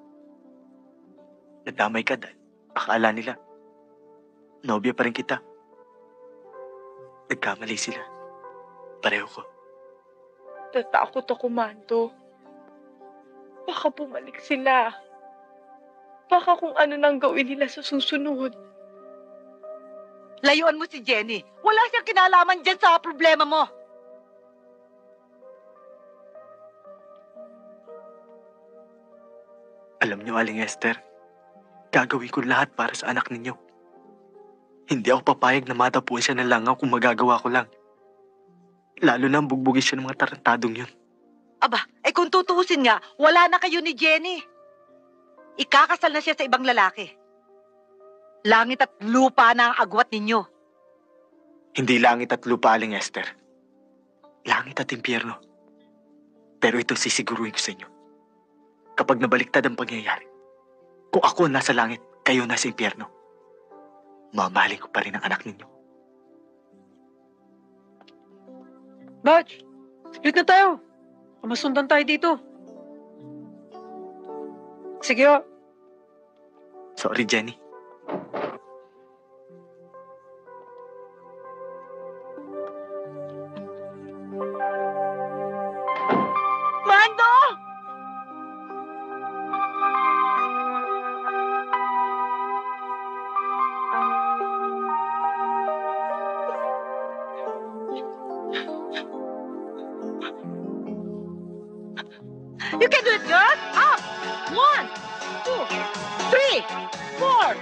Nadamay ka dahil akala nila nobya pa rin kita. Nagkamali sila. Pareho ko. Tatakot ako, Mando. Baka bumalik sila. Baka kung ano nang gawin nila sa susunod. Layuan mo si Jenny. Wala siyang kinalaman dyan sa problema mo. Alam niyo, Aling Esther, gagawin ko lahat para sa anak ninyo. Hindi ako papayag na matapuan siya ng langaw kung magagawa ko lang. Lalo na ang bugbugin siya ng mga tarantadong yun. Aba, kung tutuusin nga, wala na kayo ni Jenny. Ikakasal na siya sa ibang lalaki. Langit at lupa na ang agwat ninyo. Hindi langit at lupa, Aling Esther. Langit at impyerno. Pero ito sisiguruhin ko sa inyo. Kapag nabaliktad ang pangyayari, kung ako nasa langit, kayo nasa impyerno, mamahalin ko pa rin ang anak ninyo. Batch, split na tayo. Masundan tayo dito. Sige, oh. Sorry, Jenny. Mando! You can do it, girl. Up. 1, 2, 3, 4,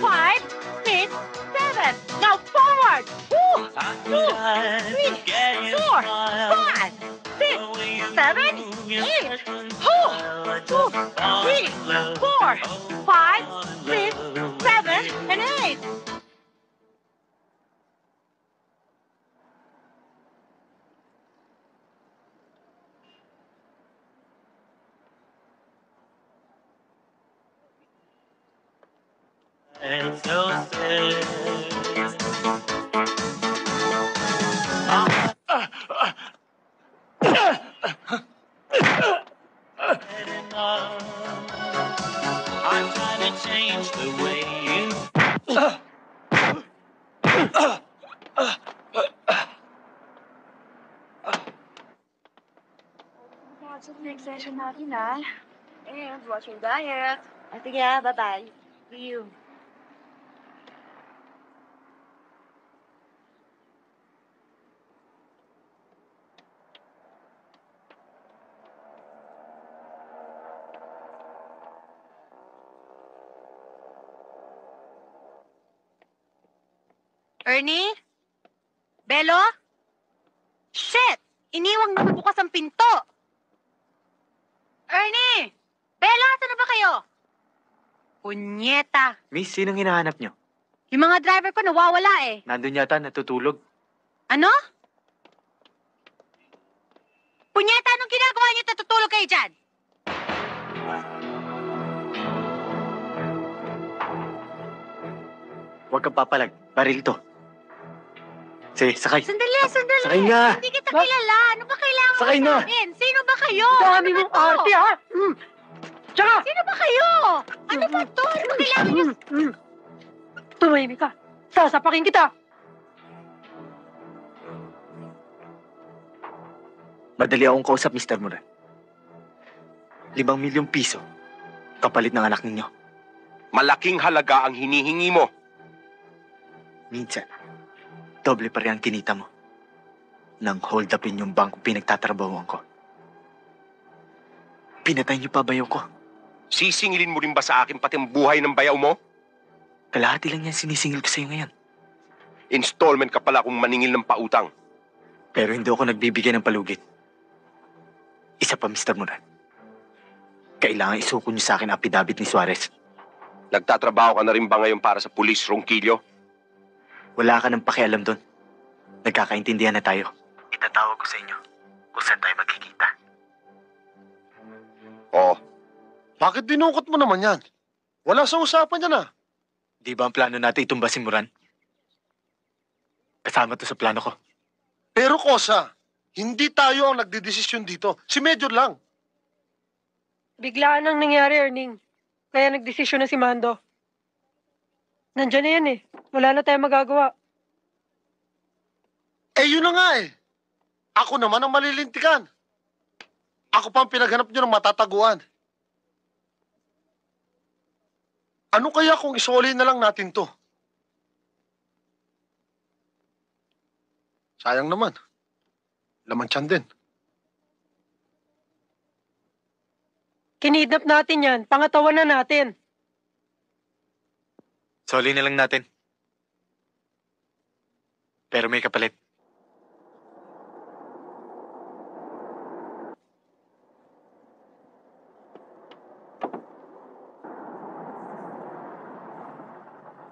5, 6, 7. Now forward. 2, 2, 3, 4, 5, 6, 7, 8. 2, 3, 4, 5, 6, 7, and 8. And so I'm trying to change the way you Watch the next session natin, ha? And watch your diet. Sige, bye-bye. See you. Ernie? Belo? Shit! Iniwang na bukas ang pinto! Ernie! Belo, asan na ba kayo? Punyeta! Miss, sinong hinahanap nyo? Yung mga driver ko nawawala eh. Nandun yata, natutulog. Ano? Punyeta, anong ginagawa niyo? Natutulog kayo dyan? Huwag kang papalag. Baril to. Sige, sakay. Sandali! Sakay nga. Hindi kita kilala. Ano ba kailangan Sakay mo na. sa akin? Sino ba kayo? Dami Ano mong ba to? arte, ha? Tsaka! Sino ba kayo? Ano ba to? Ano ba kailangan niyo? Tumahimik ka. Sasapakin kita. Madali akong kausap, Mr. Moran. 5 milyong piso. Kapalit ng anak ninyo. Malaking halaga ang hinihingi mo. Minsan, doble pa rin ang kinita mo. Nang hold upin yung bangko pinagtatrabahuan ko. Pinatay niyo pa bayaw ko. Sisingilin mo rin ba sa akin pati ang buhay ng bayaw mo? Kalahati lang yan sinisingil ko sa'yo ngayon. Installment ka pala kung maningil ng pautang. Pero hindi ako nagbibigay ng palugit. Isa pa, Mr. Moran. Kailangan isuko niyo sa akin ang affidavit ni Suarez. Nagtatrabaho ka na rin ba ngayon para sa pulis, Ronquillo? Wala ka nang pakialam doon. Nagkakaintindihan na tayo. Itatawag ko sa inyo kung saan tayo magkikita. Oo. Bakit dinungkot mo naman yan? Wala sa usapan yan ah. Di ba ang plano natin itumba si Moran? Kasama to sa plano ko. Pero Kosa, hindi tayo ang nagdidesisyon dito. Si Major lang. Biglaan ang nangyari, Erning. Kaya nagdesisyon na si Mando. Nandiyan na yan eh. Wala na tayong magagawa. Eh yun na nga eh. Ako naman ang malilintikan. Ako pa ang pinaghanap nyo ng matataguan. Ano kaya kung isoli na lang natin to? Sayang naman. Laman tiyan din. Kinidnap natin yan. Pangatawan na natin. Soli na lang natin. Pero may kapalit.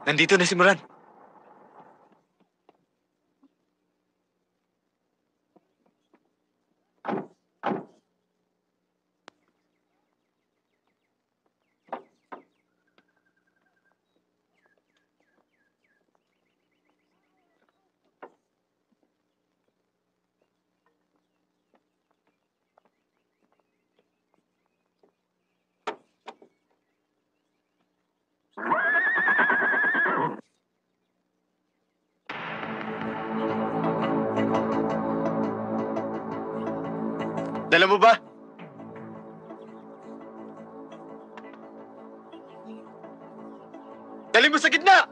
Nandito na si Moran. Dala mo ba? Dali mo sa gitna!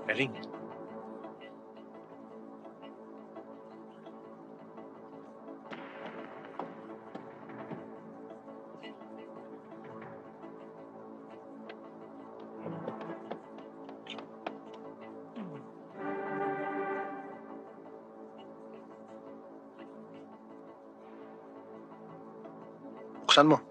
Galing. Buksan mo.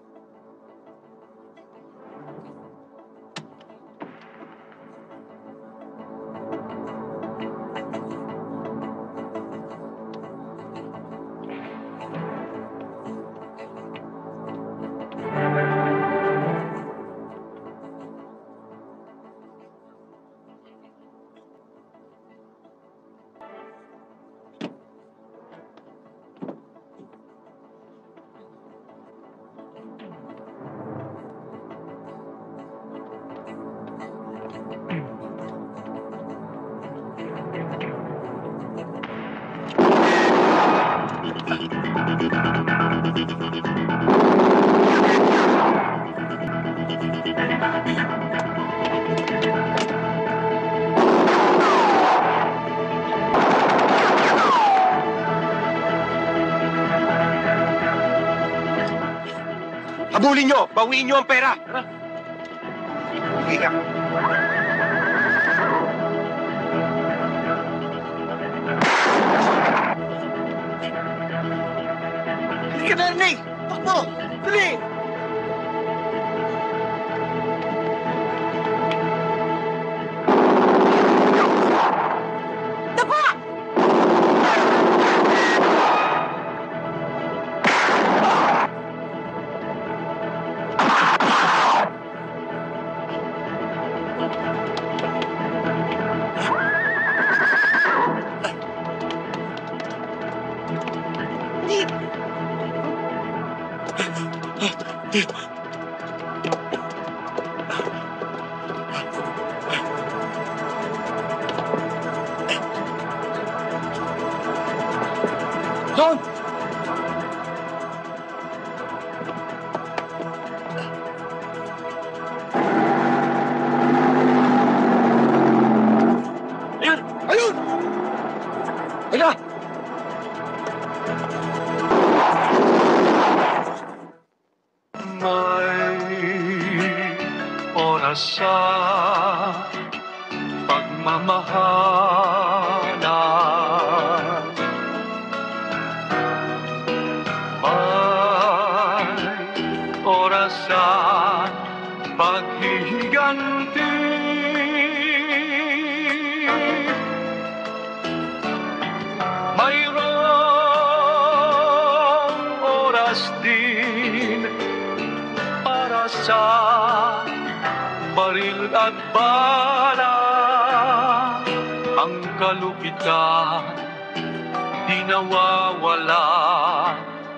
Habulin nyo! Bawiin nyo ang pera! Higa. Halika na, Ernie! Takbo! Dali! Doon! Ayun! Ayun! Halika! Oras sa pagmamahalan, may oras sa paghihiganti, mayroong oras din para sa baril at bala. Ang kalupitan di nawawala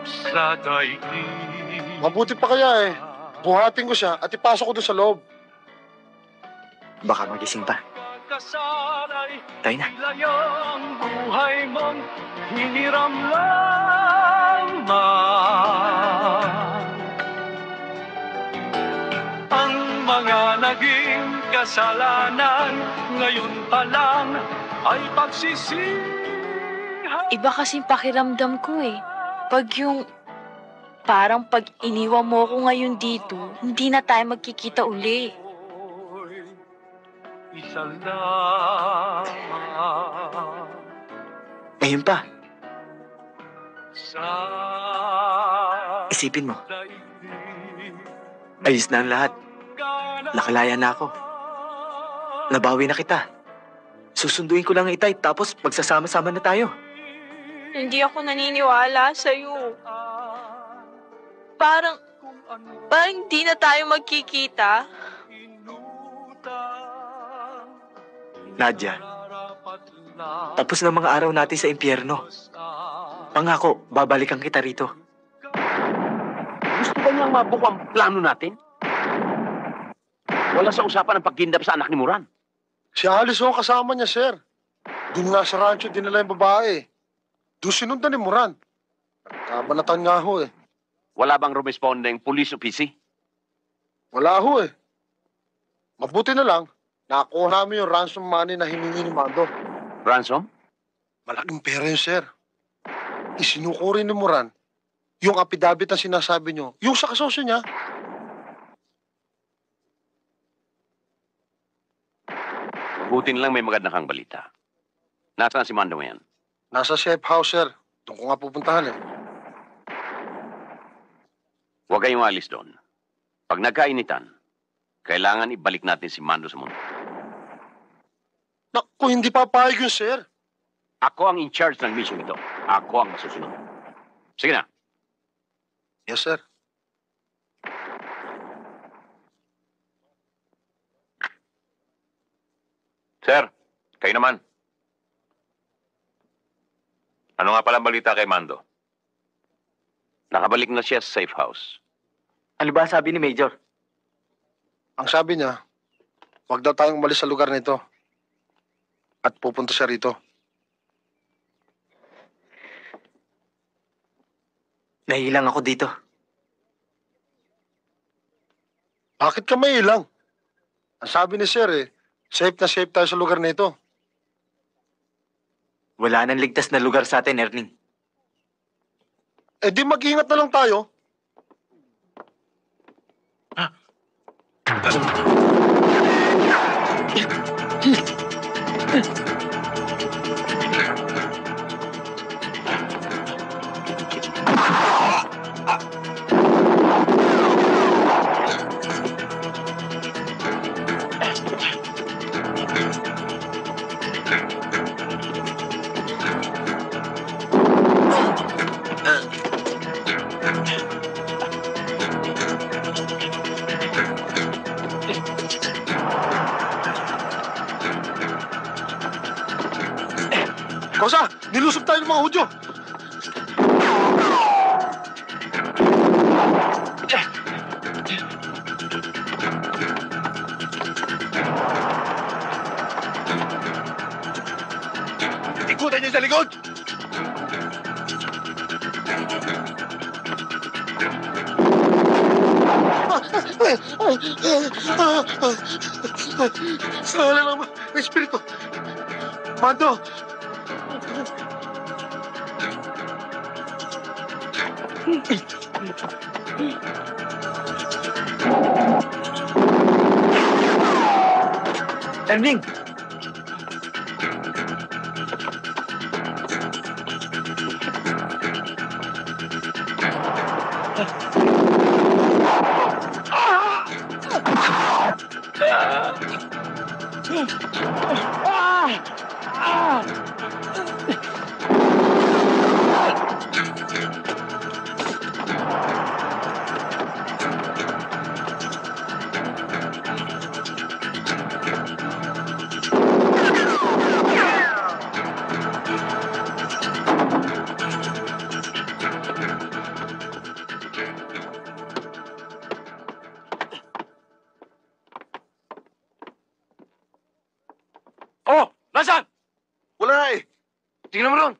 sa daigdig. Mabuti pa kaya eh. Buhatin ko siya at ipasok ko doon sa loob. Baka magising pa. Tayo na. Ang buhay mong hiniram lamang. Ang mga naging kasalanan ngayon pa lang ay pagsisihan. Iba kasing pakiramdam ko eh. Pag yung parang pag iniwan mo ko ngayon dito, hindi na tayo magkikita uli. Isa lamang Ngayon pa. sa Isipin mo. Ayos na ang lahat. Nakalaya na ako. Nabawi na kita. Susunduin ko lang ang Itay, tapos magsasama-sama na tayo. Hindi ako naniniwala sa'yo. Parang hindi na tayo magkikita. Nadia, tapos na mga araw natin sa impyerno. Pangako, babalikan kita rito. Gusto ba niyang mabuko ang plano natin? Wala sa usapan ng pagkindap sa anak ni Moran. Si Alice ho ang kasama niya, sir. Doon nga sa rancho, dinala yung babae. Doon sinundan ni Moran. Kabanatan nga ho eh. Wala bang rumespondeng police office? Wala ho eh. Mabuti na lang, nakakuha namin yung ransom money na hiningi ni Mando. Ransom? Malaking pera yun, sir. Isinuko rin ni Moran yung affidavit na sinasabi nyo, yung sa kasosyo niya. Buti na lang may maganda kang balita. Nasaan si Mando ngayon? Nasa safe house, sir. Doon ko nga pupuntahan eh. Huwag kayong alis doon. Pag nagkainitan, kailangan ibalik natin si Mando sa mundo. Naku, hindi papayag yun, sir. Ako ang in charge ng mission ito. Ako ang masusunod. Sige na. Yes, sir. Sir, kayo naman. Ano nga palang balita kay Mando? Nakabalik na siya sa safe house. Ano ba sabi ni Major? Ang sabi niya, huwag daw tayong umalis sa lugar nito. At pupunta siya rito. Nahilang ako dito. Bakit ka may ilang? Ang sabi ni sir eh, safe na safe tayo sa lugar nito. Wala nang ligtas na lugar sa atin, Erning. Eh di mag-ingat na lang tayo. Kosa, nilusob tayo ng mga Hudyo. Ikutan niyo sa likod! Sala lang, may espiritu. Mando! Erning! Oh! Nasaan? Wala eh. Tingnan mo ron.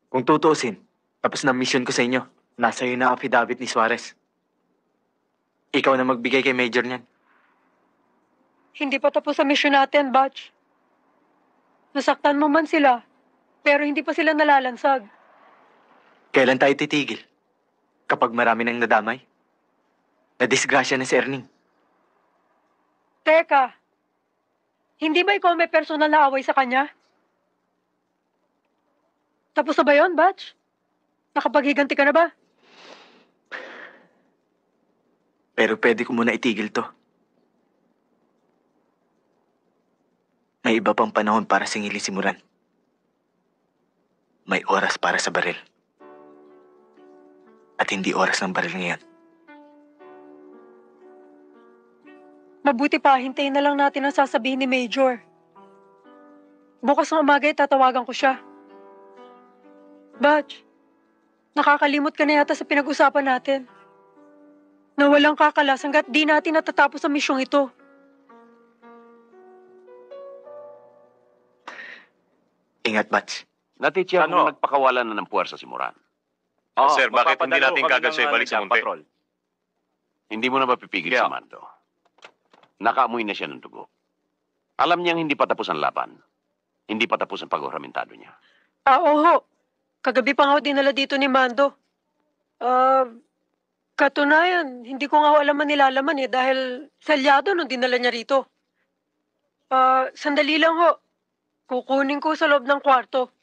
Kung tutuusin, tapos na mission ko sa inyo. Nasa iyo na affidavit ni Suarez. Ikaw na magbigay kay Major niyan. Hindi pa tapos ang mission natin, Batch. Nasaktan mo man sila, pero hindi pa sila nalalansag. Kailan tayo titigil? Kapag marami nang nadamay? Nadisgrasya na si Erning. Teka, hindi ba ikaw may personal na away sa kanya? Tapos na ba yun, Batch? Nakapaghiganti ka na ba? Pero pwede ko muna itigil to. May iba pang panahon para singilin si Moran. May oras para sa baril. At hindi oras ng baril ngayon. Mabuti pa, hintayin na lang natin ang sasabihin ni Major. Bukas ng umaga tatawagan ko siya. Batch, nakakalimot ka na yata sa pinag-usapan natin. Na walang kakalas hanggat di natin natatapos ang misyong ito. Ingat, Batch. Natitya mo nagpakawalan na ng puwersa si Moran. Sir, bakit hindi natin kagad siya ibalik sa munti? Hindi mo na mapipigil si Mando. Nakaamoy na siya ng dugo. Alam niyang hindi pa tapos ang laban. Hindi pa tapos ang pag-oramentado niya. Oo. Kagabi pa nga ako dinala dito ni Mando. Katunayan, hindi ko nga ho alam ang nilalaman dahil salyado nung dinala niya rito. Sandali lang ho. Kukunin ko sa loob ng kwarto.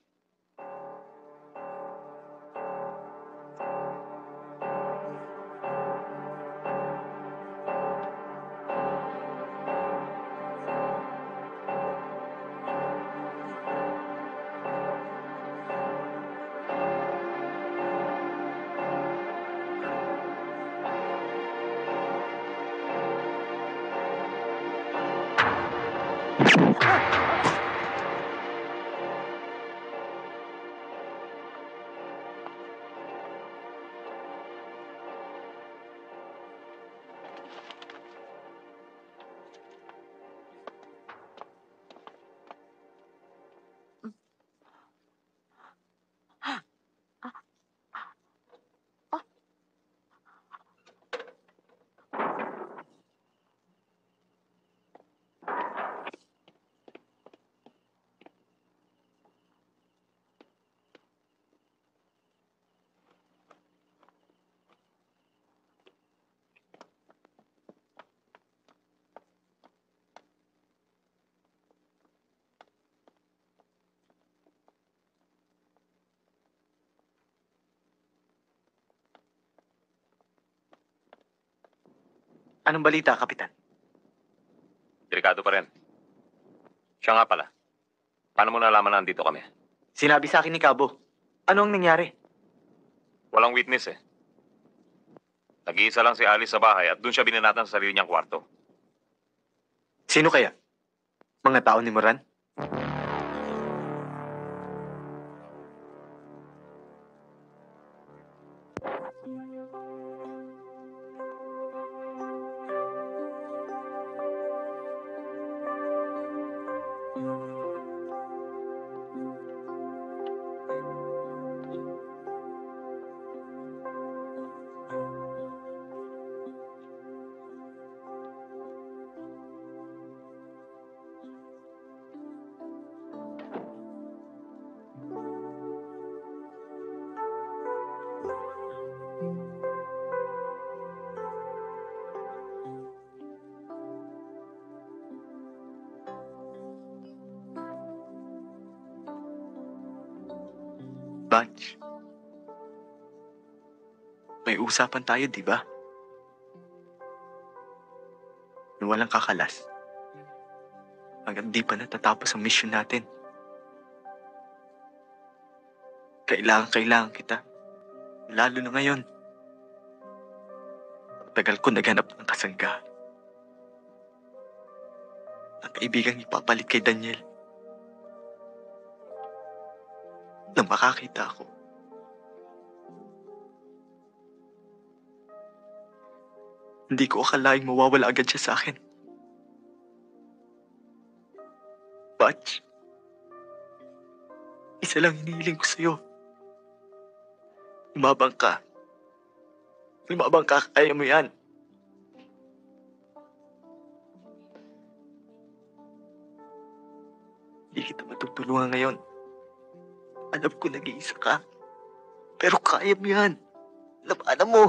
Anong balita, Kapitan? Delikado pa rin. Siya nga pala. Paano mo nalaman na nandito kami? Sinabi sa akin ni Cabo. Ano ang nangyari? Walang witness eh. Nag-iisa lang si Alice sa bahay at doon siya binanatan sa sarili niyang kwarto. Sino kaya? Mga tao ni Moran? Bunch. May usapan tayo, di ba? Na walang kakalas. Hanggang di pa natatapos ang mission natin. Kailangan kita. Lalo na ngayon. Tagal ko naghanap ng kasangga. Ang kaibigang ipapalit kay Daniel. Nang makakita ako. Hindi ko akalaing mawawala agad siya sa akin. Batch, isa lang hinihiling ko sa'yo. Lumabang ka. Lumabang ka, kaya mo yan. Hindi kita matutulungan ngayon. Alam ko nag-iisa ka. Pero kaya mo yan. Labanan mo.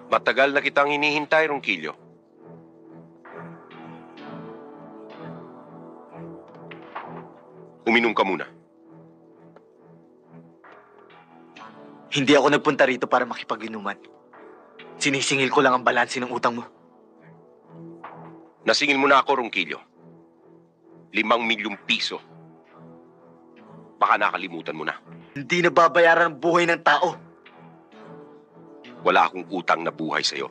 Matagal na kitang hinihintay, Ronquillo. Uminom ka muna. Hindi ako nagpunta rito para makipag-inuman. Sinisingil ko lang ang balanse ng utang mo. Nasingil mo na ako, Ronquillo. 5 milyong piso. Baka nakalimutan mo na. Hindi nababayaran ang buhay ng tao. Wala akong utang na buhay sa'yo.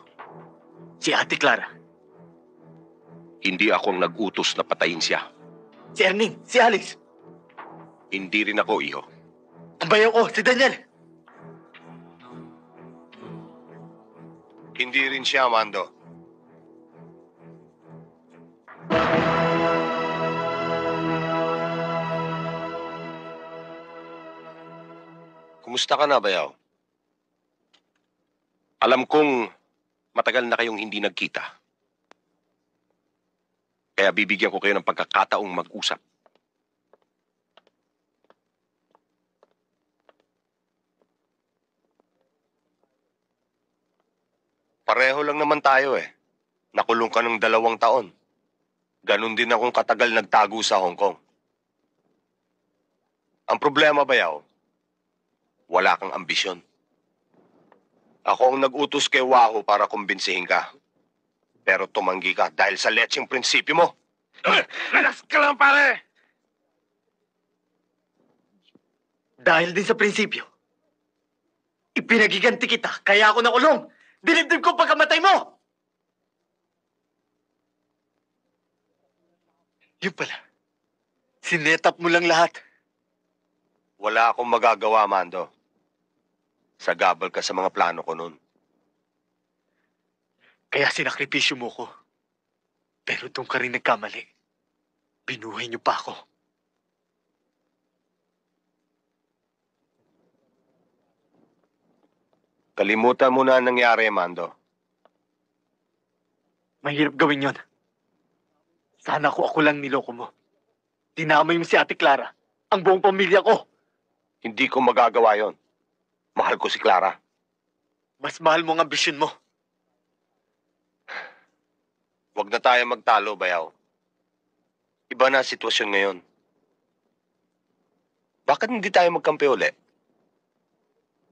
Si Ate Clara. Hindi ako ang nag-utos na patayin siya. Si Erning, si Alice. Hindi rin ako, iho. Ang bayaw ko, si Daniel. Hindi rin siya, Mando. Kumusta ka na, Bayaw? Alam kong matagal na kayong hindi nagkita. Kaya bibigyan ko kayo ng pagkakataong mag-usap. Pareho lang naman tayo eh. Nakulong ka ng 2 taon. Ganon din akong katagal nagtago sa Hong Kong. Ang problema, Bayaw, wala kang ambisyon. Ako ang nag-utos kay Wahoo para kumbinsihin ka. Pero tumanggi ka dahil sa letseng prinsipyo mo. Relax ka lang, pare! Dahil din sa prinsipyo, ipinagiganti kita, kaya ako nakulong. Dinibdib ko pagkamatay mo! Yun pala, sinetap mo lang lahat. Wala akong magagawa, Mando. Sagabal ka sa mga plano ko nun. Kaya sinakripisyo mo ko. Pero doon ka rin nagkamali. Binuhay niyo pa ako. Kalimutan mo na ang nangyari, Mando. Mahirap gawin yon. Sana ako lang niloko mo. Dinamay mo si Ate Clara, ang buong pamilya ko. Hindi ko magagawa yon. Mahal ko si Clara. Mas mahal mo ang ambisyon mo. Huwag na tayo magtalo, Bayaw. Iba na ang sitwasyon ngayon. Bakit hindi tayo magkampi uli?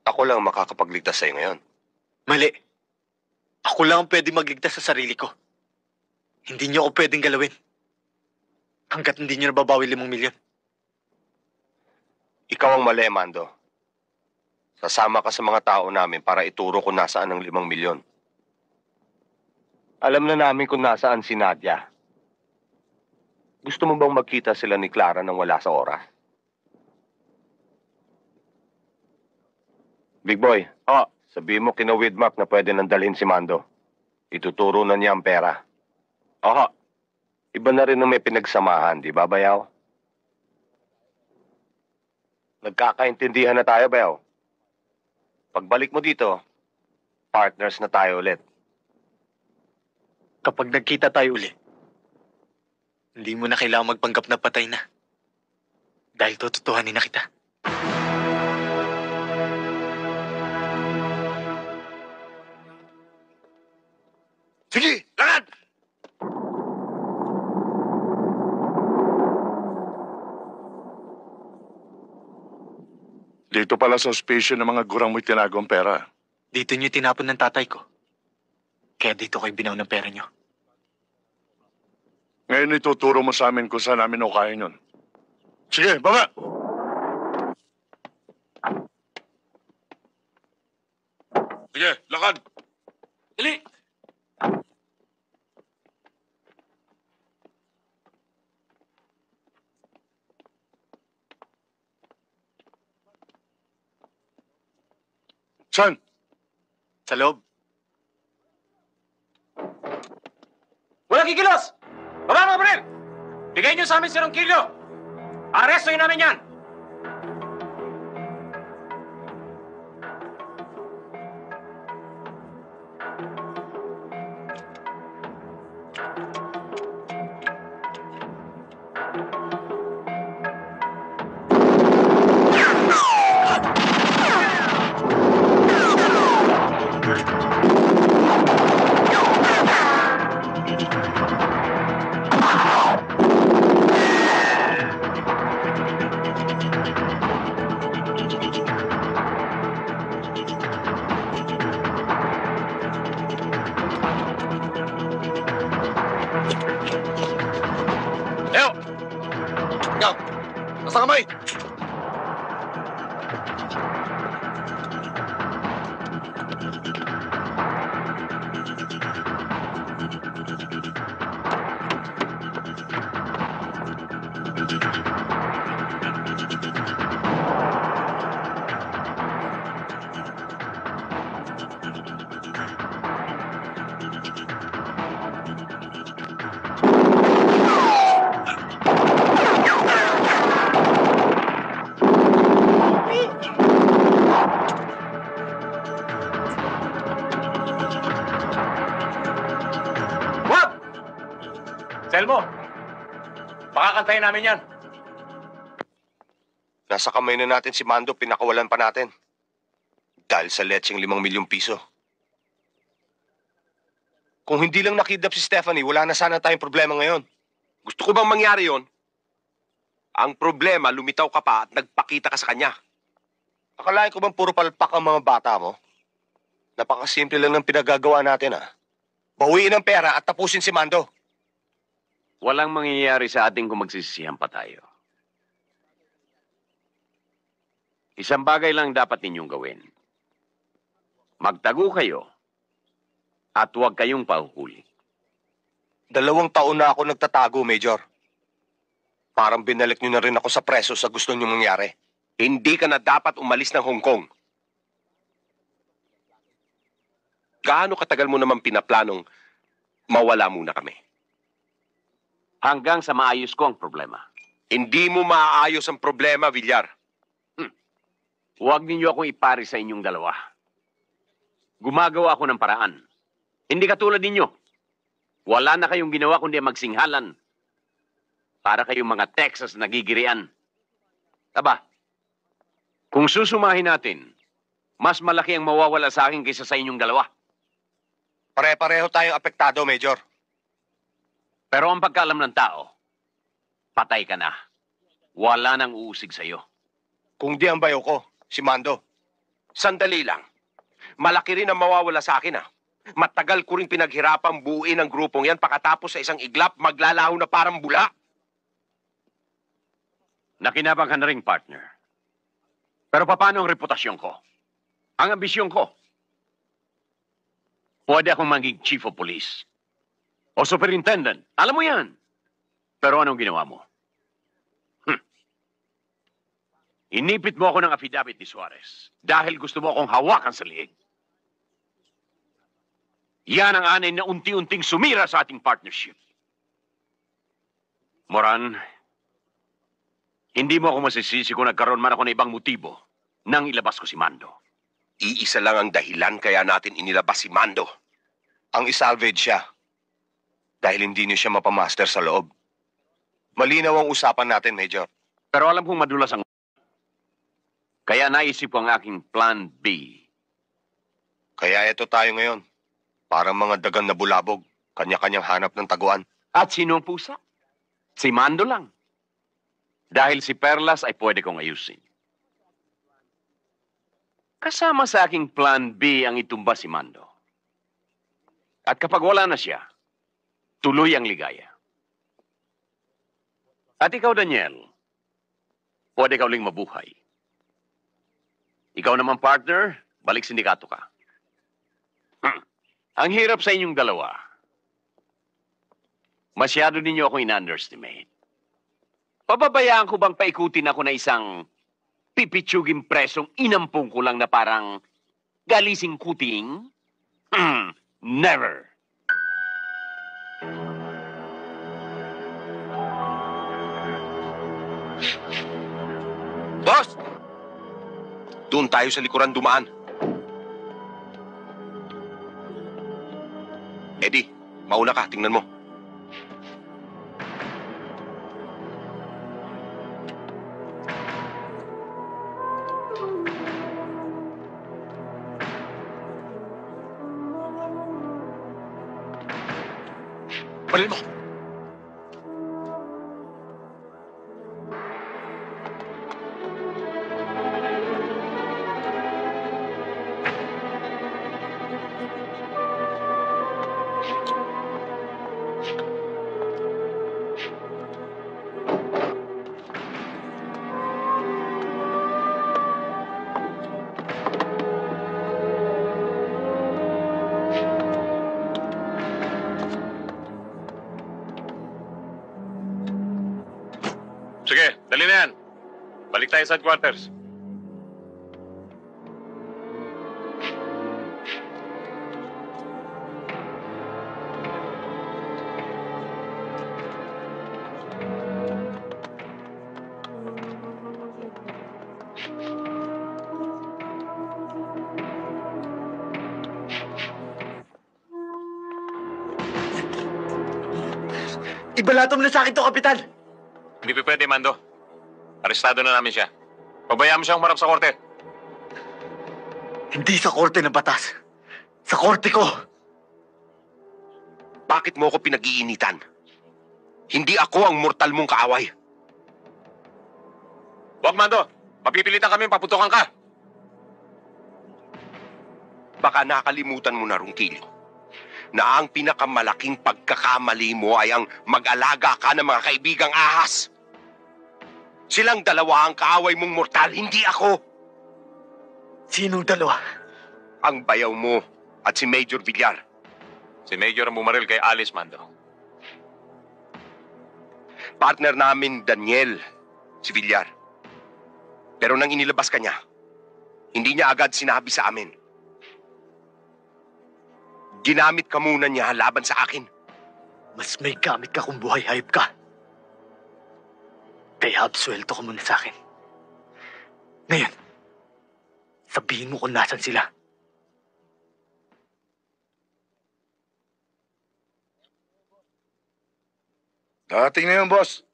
Ako lang makakapagligtas sa'yo ngayon. Mali. Ako lang ang pwede magligtas sa sarili ko. Hindi niyo ako pwedeng galawin. Hanggat hindi niyo nababawi 5 milyon. Ikaw ang mali, Mando. Sasama ka sa mga tao namin para ituro kung nasaan ang 5 milyon. Alam na namin kung nasaan si Nadia. Gusto mo bang magkita sila ni Clara nang wala sa oras? Big Boy, sabihin mo kina Widmark na pwede nang dalhin si Mando. Ituturo na niya ang pera. Iba na rin ang may pinagsamahan, di ba, Bayaw? Nagkakaintindihan na tayo, Bayaw. Pagbalik mo dito, partners na tayo ulit. Kapag nagkita tayo uli, hindi mo na kailangang magpanggap na patay na. Dahil tututuhanin na kita. Sige, lakad! Dito pala sa ospiso ng mga gurang mo'y tinago ang pera. Dito niyo tinapon ng tatay ko. Kaya dito kayo binaw ng pera niyo. Ngayon ituturo mo sa amin kung saan namin ukahin yun. Sige, baba! Sige, lakad! Dali! Saan? Sa loob. Walang kikilos! Baba mga baril! Bigay niyo sa amin si Ronquillo! Arestoin namin yan! Telmo, pakakantayin namin yan. Nasa kamay na natin si Mando, pinakawalan pa natin. Dahil sa letseng 5 milyong piso. Kung hindi lang nakidnap si Stephanie, wala na sana tayong problema ngayon. Gusto ko bang mangyari yon? Ang problema, lumitaw ka pa at nagpakita ka sa kanya. Akalain ko bang puro palpak ang mga bata mo? Napakasimple lang ng pinagagawa natin, ha? Bawiin ang pera at tapusin si Mando. Walang mangyayari sa ating kung magsisisihan pa tayo. Isang bagay lang dapat ninyong gawin. Magtago kayo at huwag kayong pahuhuli. 2 taon na ako nagtatago, Major. Parang binalik niyo na rin ako sa preso sa gusto niyo mangyari. Hindi ka na dapat umalis ng Hong Kong. Gaano katagal mo naman pinaplanong mawala muna kami? Hanggang sa maayos ko ang problema. Hindi mo maaayos ang problema, Villar. Huwag ninyo akong ipari sa inyong dalawa. Gumagawa ako ng paraan. Hindi katulad ninyo. Wala na kayong ginawa kundi magsinghalan. Para kayong mga Texas na nagigirian. Aba, kung susumahin natin, mas malaki ang mawawala sa akin kaysa sa inyong dalawa. Pare-pareho tayong apektado, Major. Pero ang pagkaalam ng tao, patay ka na. Wala nang uusig sa'yo. Kung di ang bayo ko, si Mando. Sandali lang. Malaki rin ang mawawala sa akin, ha? Matagal ko rin pinaghirapang buuin ang grupong yan pakatapos sa isang iglap, maglalaho na parang bula. Nakinabang ka na rin, partner. Pero paano ang reputasyon ko? Ang ambisyon ko? Pwede akong maging chief of police. O superintendent. Alam mo yan. Pero anong ginawa mo? Inipit mo ako ng affidavit ni Suarez dahil gusto mo akong hawakan sa liig. Yan ang anay na unti-unting sumira sa ating partnership. Moran, hindi mo ako masisisi kung nagkaroon man ako ng ibang motibo nang ilabas ko si Mando. Iisa lang ang dahilan kaya natin inilabas si Mando. Ang isalvage siya. Dahil hindi niyo siya mapamaster sa loob. Malinaw ang usapan natin, Major. Pero alam kong madulas ang... Kaya naisip ko ang aking plan B. Kaya ito tayo ngayon. Parang mga dagang na bulabog. Kanya-kanyang hanap ng taguan. At sino ang pusa? Si Mando lang. Dahil si Perlas ay pwede kong ayusin. Kasama sa aking plan B ang itumba si Mando. At kapag wala na siya, tuloy ang ligaya. At ikaw, Daniel, pwede ka uling mabuhay. Ikaw naman, partner, balik sindikato ka. Ang hirap sa inyong dalawa. Masyado ninyo ako in-underestimate. Pababayaan ko bang paikutin ako na isang pipitsuging presong inampung ko lang na parang galising kuting? Never. Boss! Doon tayo sa likuran dumaan. Eddie, mauna ka. Tingnan mo. Balil mo! Sige, dali na yan. Balik tayo sa headquarters. Ibalato mo na sa akin to, Kapitan! Hindi pa pwede, Mando. Arestado na namin siya. Pabayaan mo siyang humarap sa korte. Hindi sa korte ng batas. Sa korte ko! Bakit mo ako pinag-iinitan? Hindi ako ang mortal mong kaaway. Huwag, Mando. Mapipilitan kami paputukan ka. Baka nakalimutan mo na, Ronquillo, na ang pinakamalaking pagkakamali mo ay ang mag-alaga ka ng mga kaibigang ahas. Silang dalawa ang kaaway mong mortal, hindi ako. Sinong dalawa? Ang bayaw mo at si Major Villar. Si Major ang bumaril kay Alice, Mando. Partner namin, Daniel, si Villar. Pero nang inilabas ka niya, hindi niya agad sinabi sa amin. Ginamit ka muna niya laban sa akin. Mas may gamit ka kung buhay hayop ka. Kaya absuelto ka muna sa akin. Ngayon, sabihin mo kung nasan sila. Dating na yun, boss.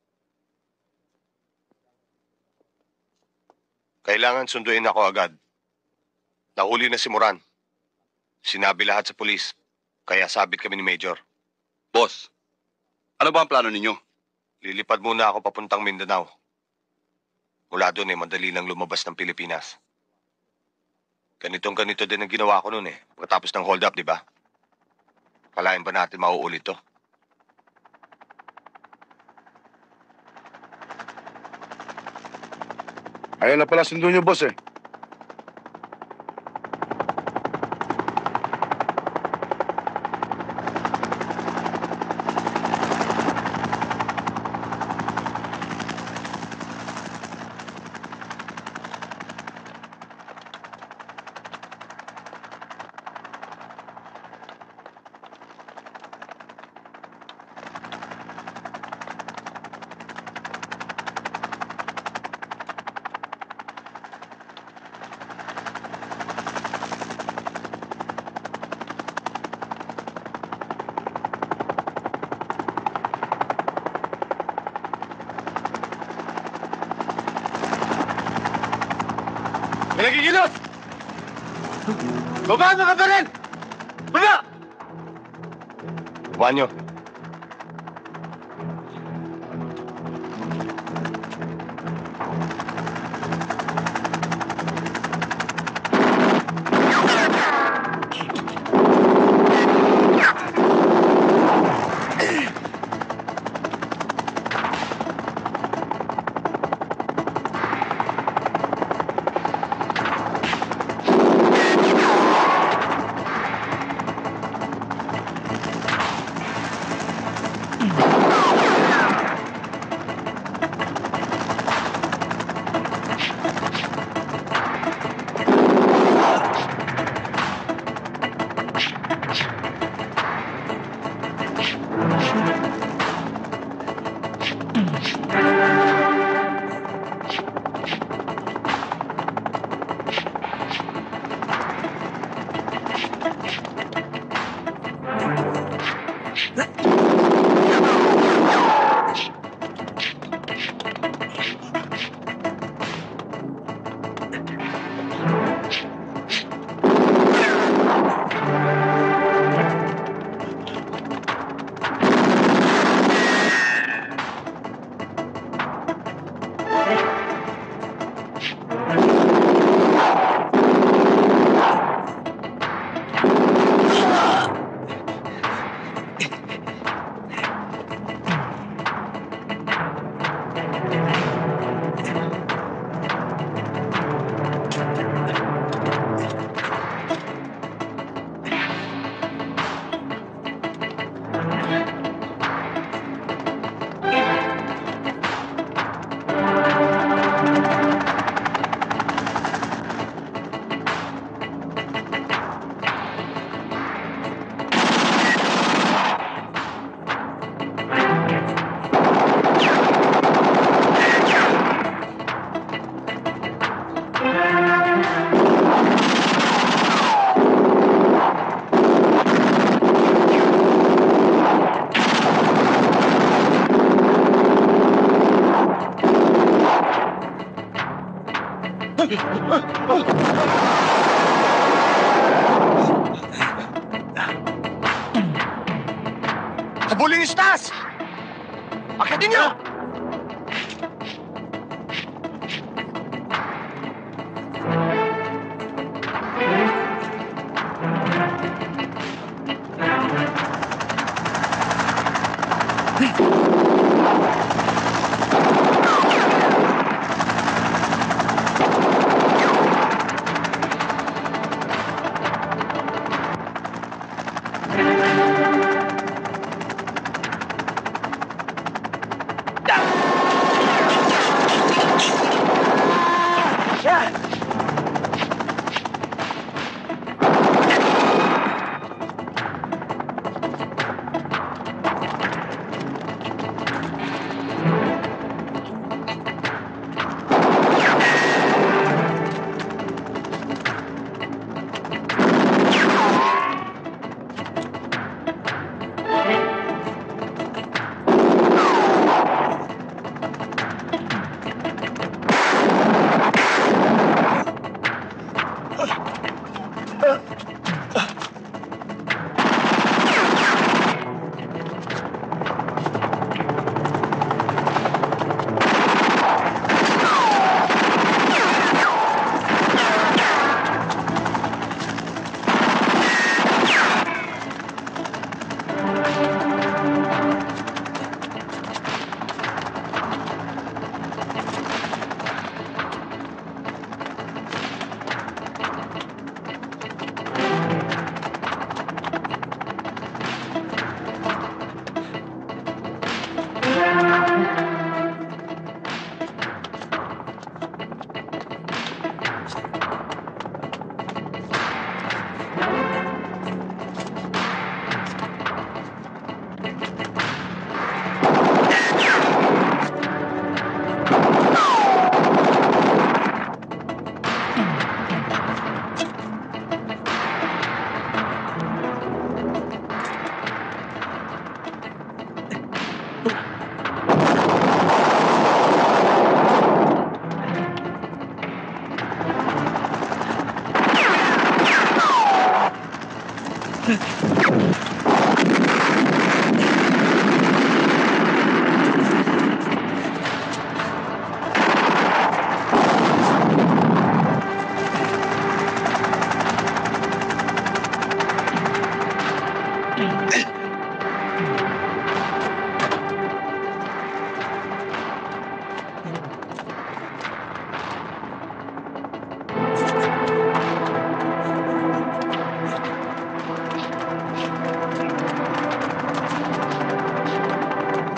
Kailangan sunduin ako agad. Nahuli na si Moran. Sinabi lahat sa pulis. Kaya sabit kami ni Major. Boss, ano ba ang plano ninyo? Lilipad muna ako papuntang Mindanao. Mula doon madali lang lumabas ng Pilipinas. Ganitong-ganito din ang ginawa ko noon pagkatapos ng hold up, di ba? Kalain ba natin mauulit to? Ayan na pala sundo nyo, boss May nagigilos! Baba mga baril! Baba! Baba nyo. Habulin yung Stas! Akitin niyo!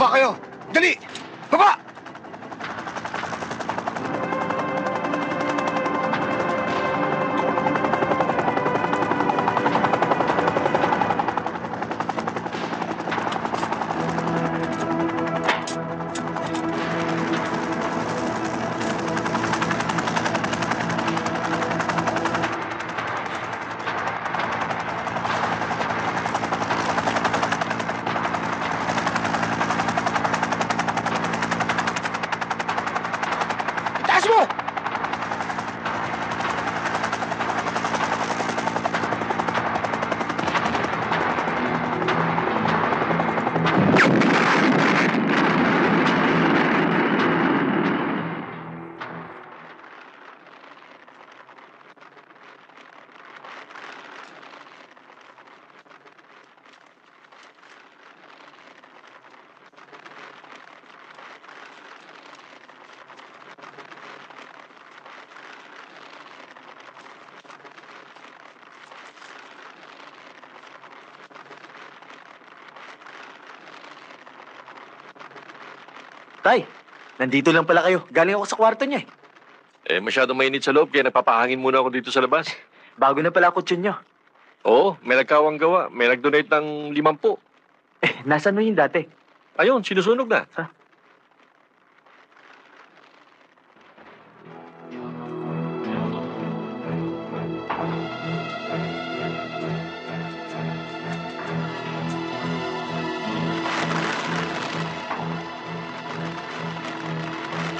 Baba kayo! Dali! Baba! Itaas mo! Tay, nandito lang pala kayo. Galing ako sa kwarto niya eh. Masyadong mainit sa loob, kaya nagpapahangin muna ako dito sa labas. Bago na pala kutsyon niyo. Oo, may nagkawang gawa. May nag-donate ng 50. Nasaan mo yung dati? Ayun, sinusunog na.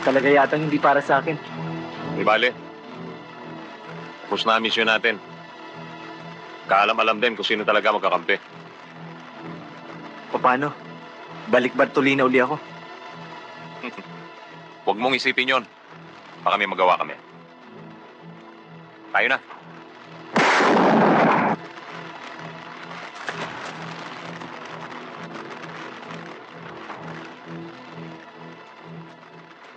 Talaga yatang hindi para sa akin. Di bale. Tapos na ang misyon natin. Kaalam-alam din kung sino talaga magkakampi. Paano? Balik Bartolina uli ako. Huwag mong isipin yon. Baka may magawa kami. Tayo na.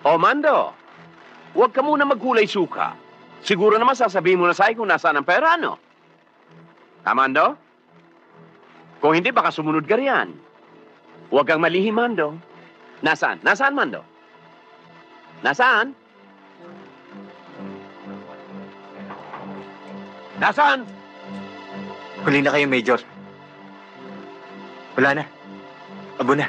O, Mando, huwag ka muna maghulay suka. Siguro naman sasabihin mo na sa'yo kung nasaan ang pera, no? Mando? Kung hindi, baka sumunod ka riyan. Huwag kang malihim, Mando. Nasaan? Nasaan, Mando? Nasaan? Nasaan? Huli na kayo, Major. Wala na. Abo na.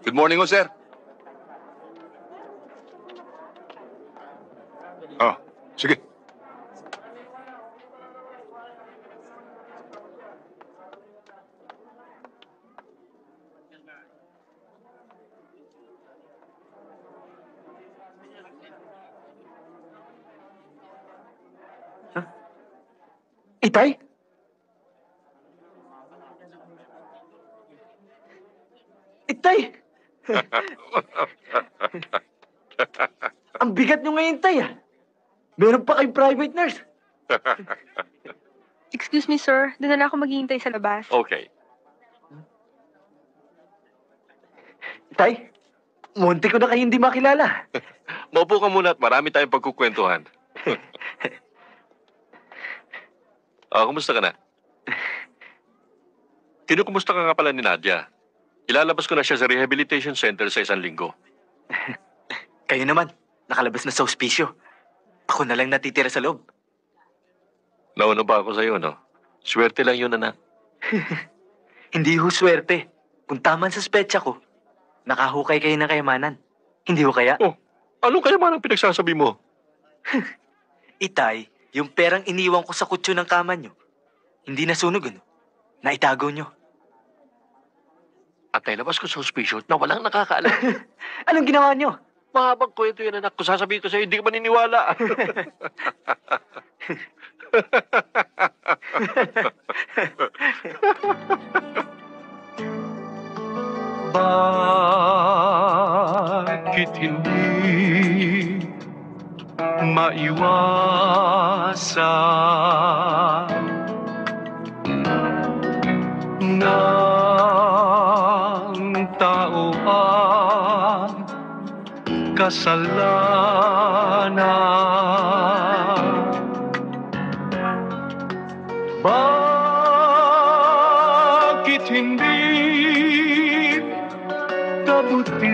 Good morning, ho, sir. Oh, sige. Itay? Itay! Ang bigat nyo ngayon, Tay, ah. Meron pa kayong private nurse. Excuse me, sir. Doon na ako maghihintay sa labas. Okay. Tay, munti ko na kayo hindi makilala. Maupo ka muna at marami tayong pagkukwentuhan. Kumusta ka na? Kinukumusta ka nga pala ni Nadia. Ilalabas ko na siya sa rehabilitation center sa 1 linggo. Kayo naman, nakalabas na sa ospiso. Ako na lang natitira sa loob. Nauna ba ako sa'yo, no? Swerte lang yun, anak. Hindi ho swerte. Kung tama sa spetsa ko, nakahukay kayo ng kayamanan. Hindi ho kaya? Oh, anong kayamanan pinagsasabi mo? Itay, yung perang iniwan ko sa kutso ng kama nyo, hindi nasunog, ano? Naitago nyo. At nailabas ko sa ospiso na walang nakakaalam. Anong ginawa nyo? Mahabang kwento yan, anak. Kung sasabihin ko sa'yo, hindi ka maniniwala. Bakit hindi maiwasan ng tao ang kasalanan? Bakit hindi kabutihan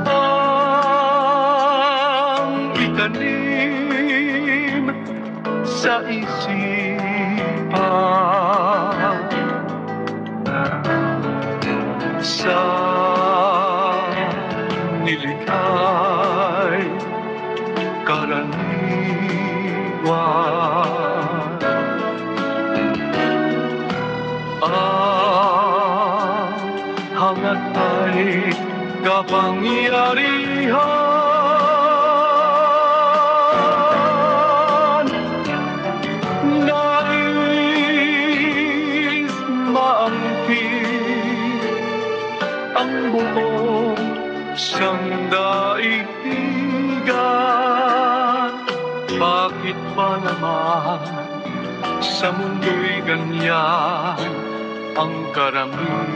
ang itanim sa isipan sa nilikhay karaniwan? Ang hangat ay kapangyarihan, nais maangkin ang buong sangdaigdigan. Bakit ba naman sa mundo'y ganyan ang karamihan?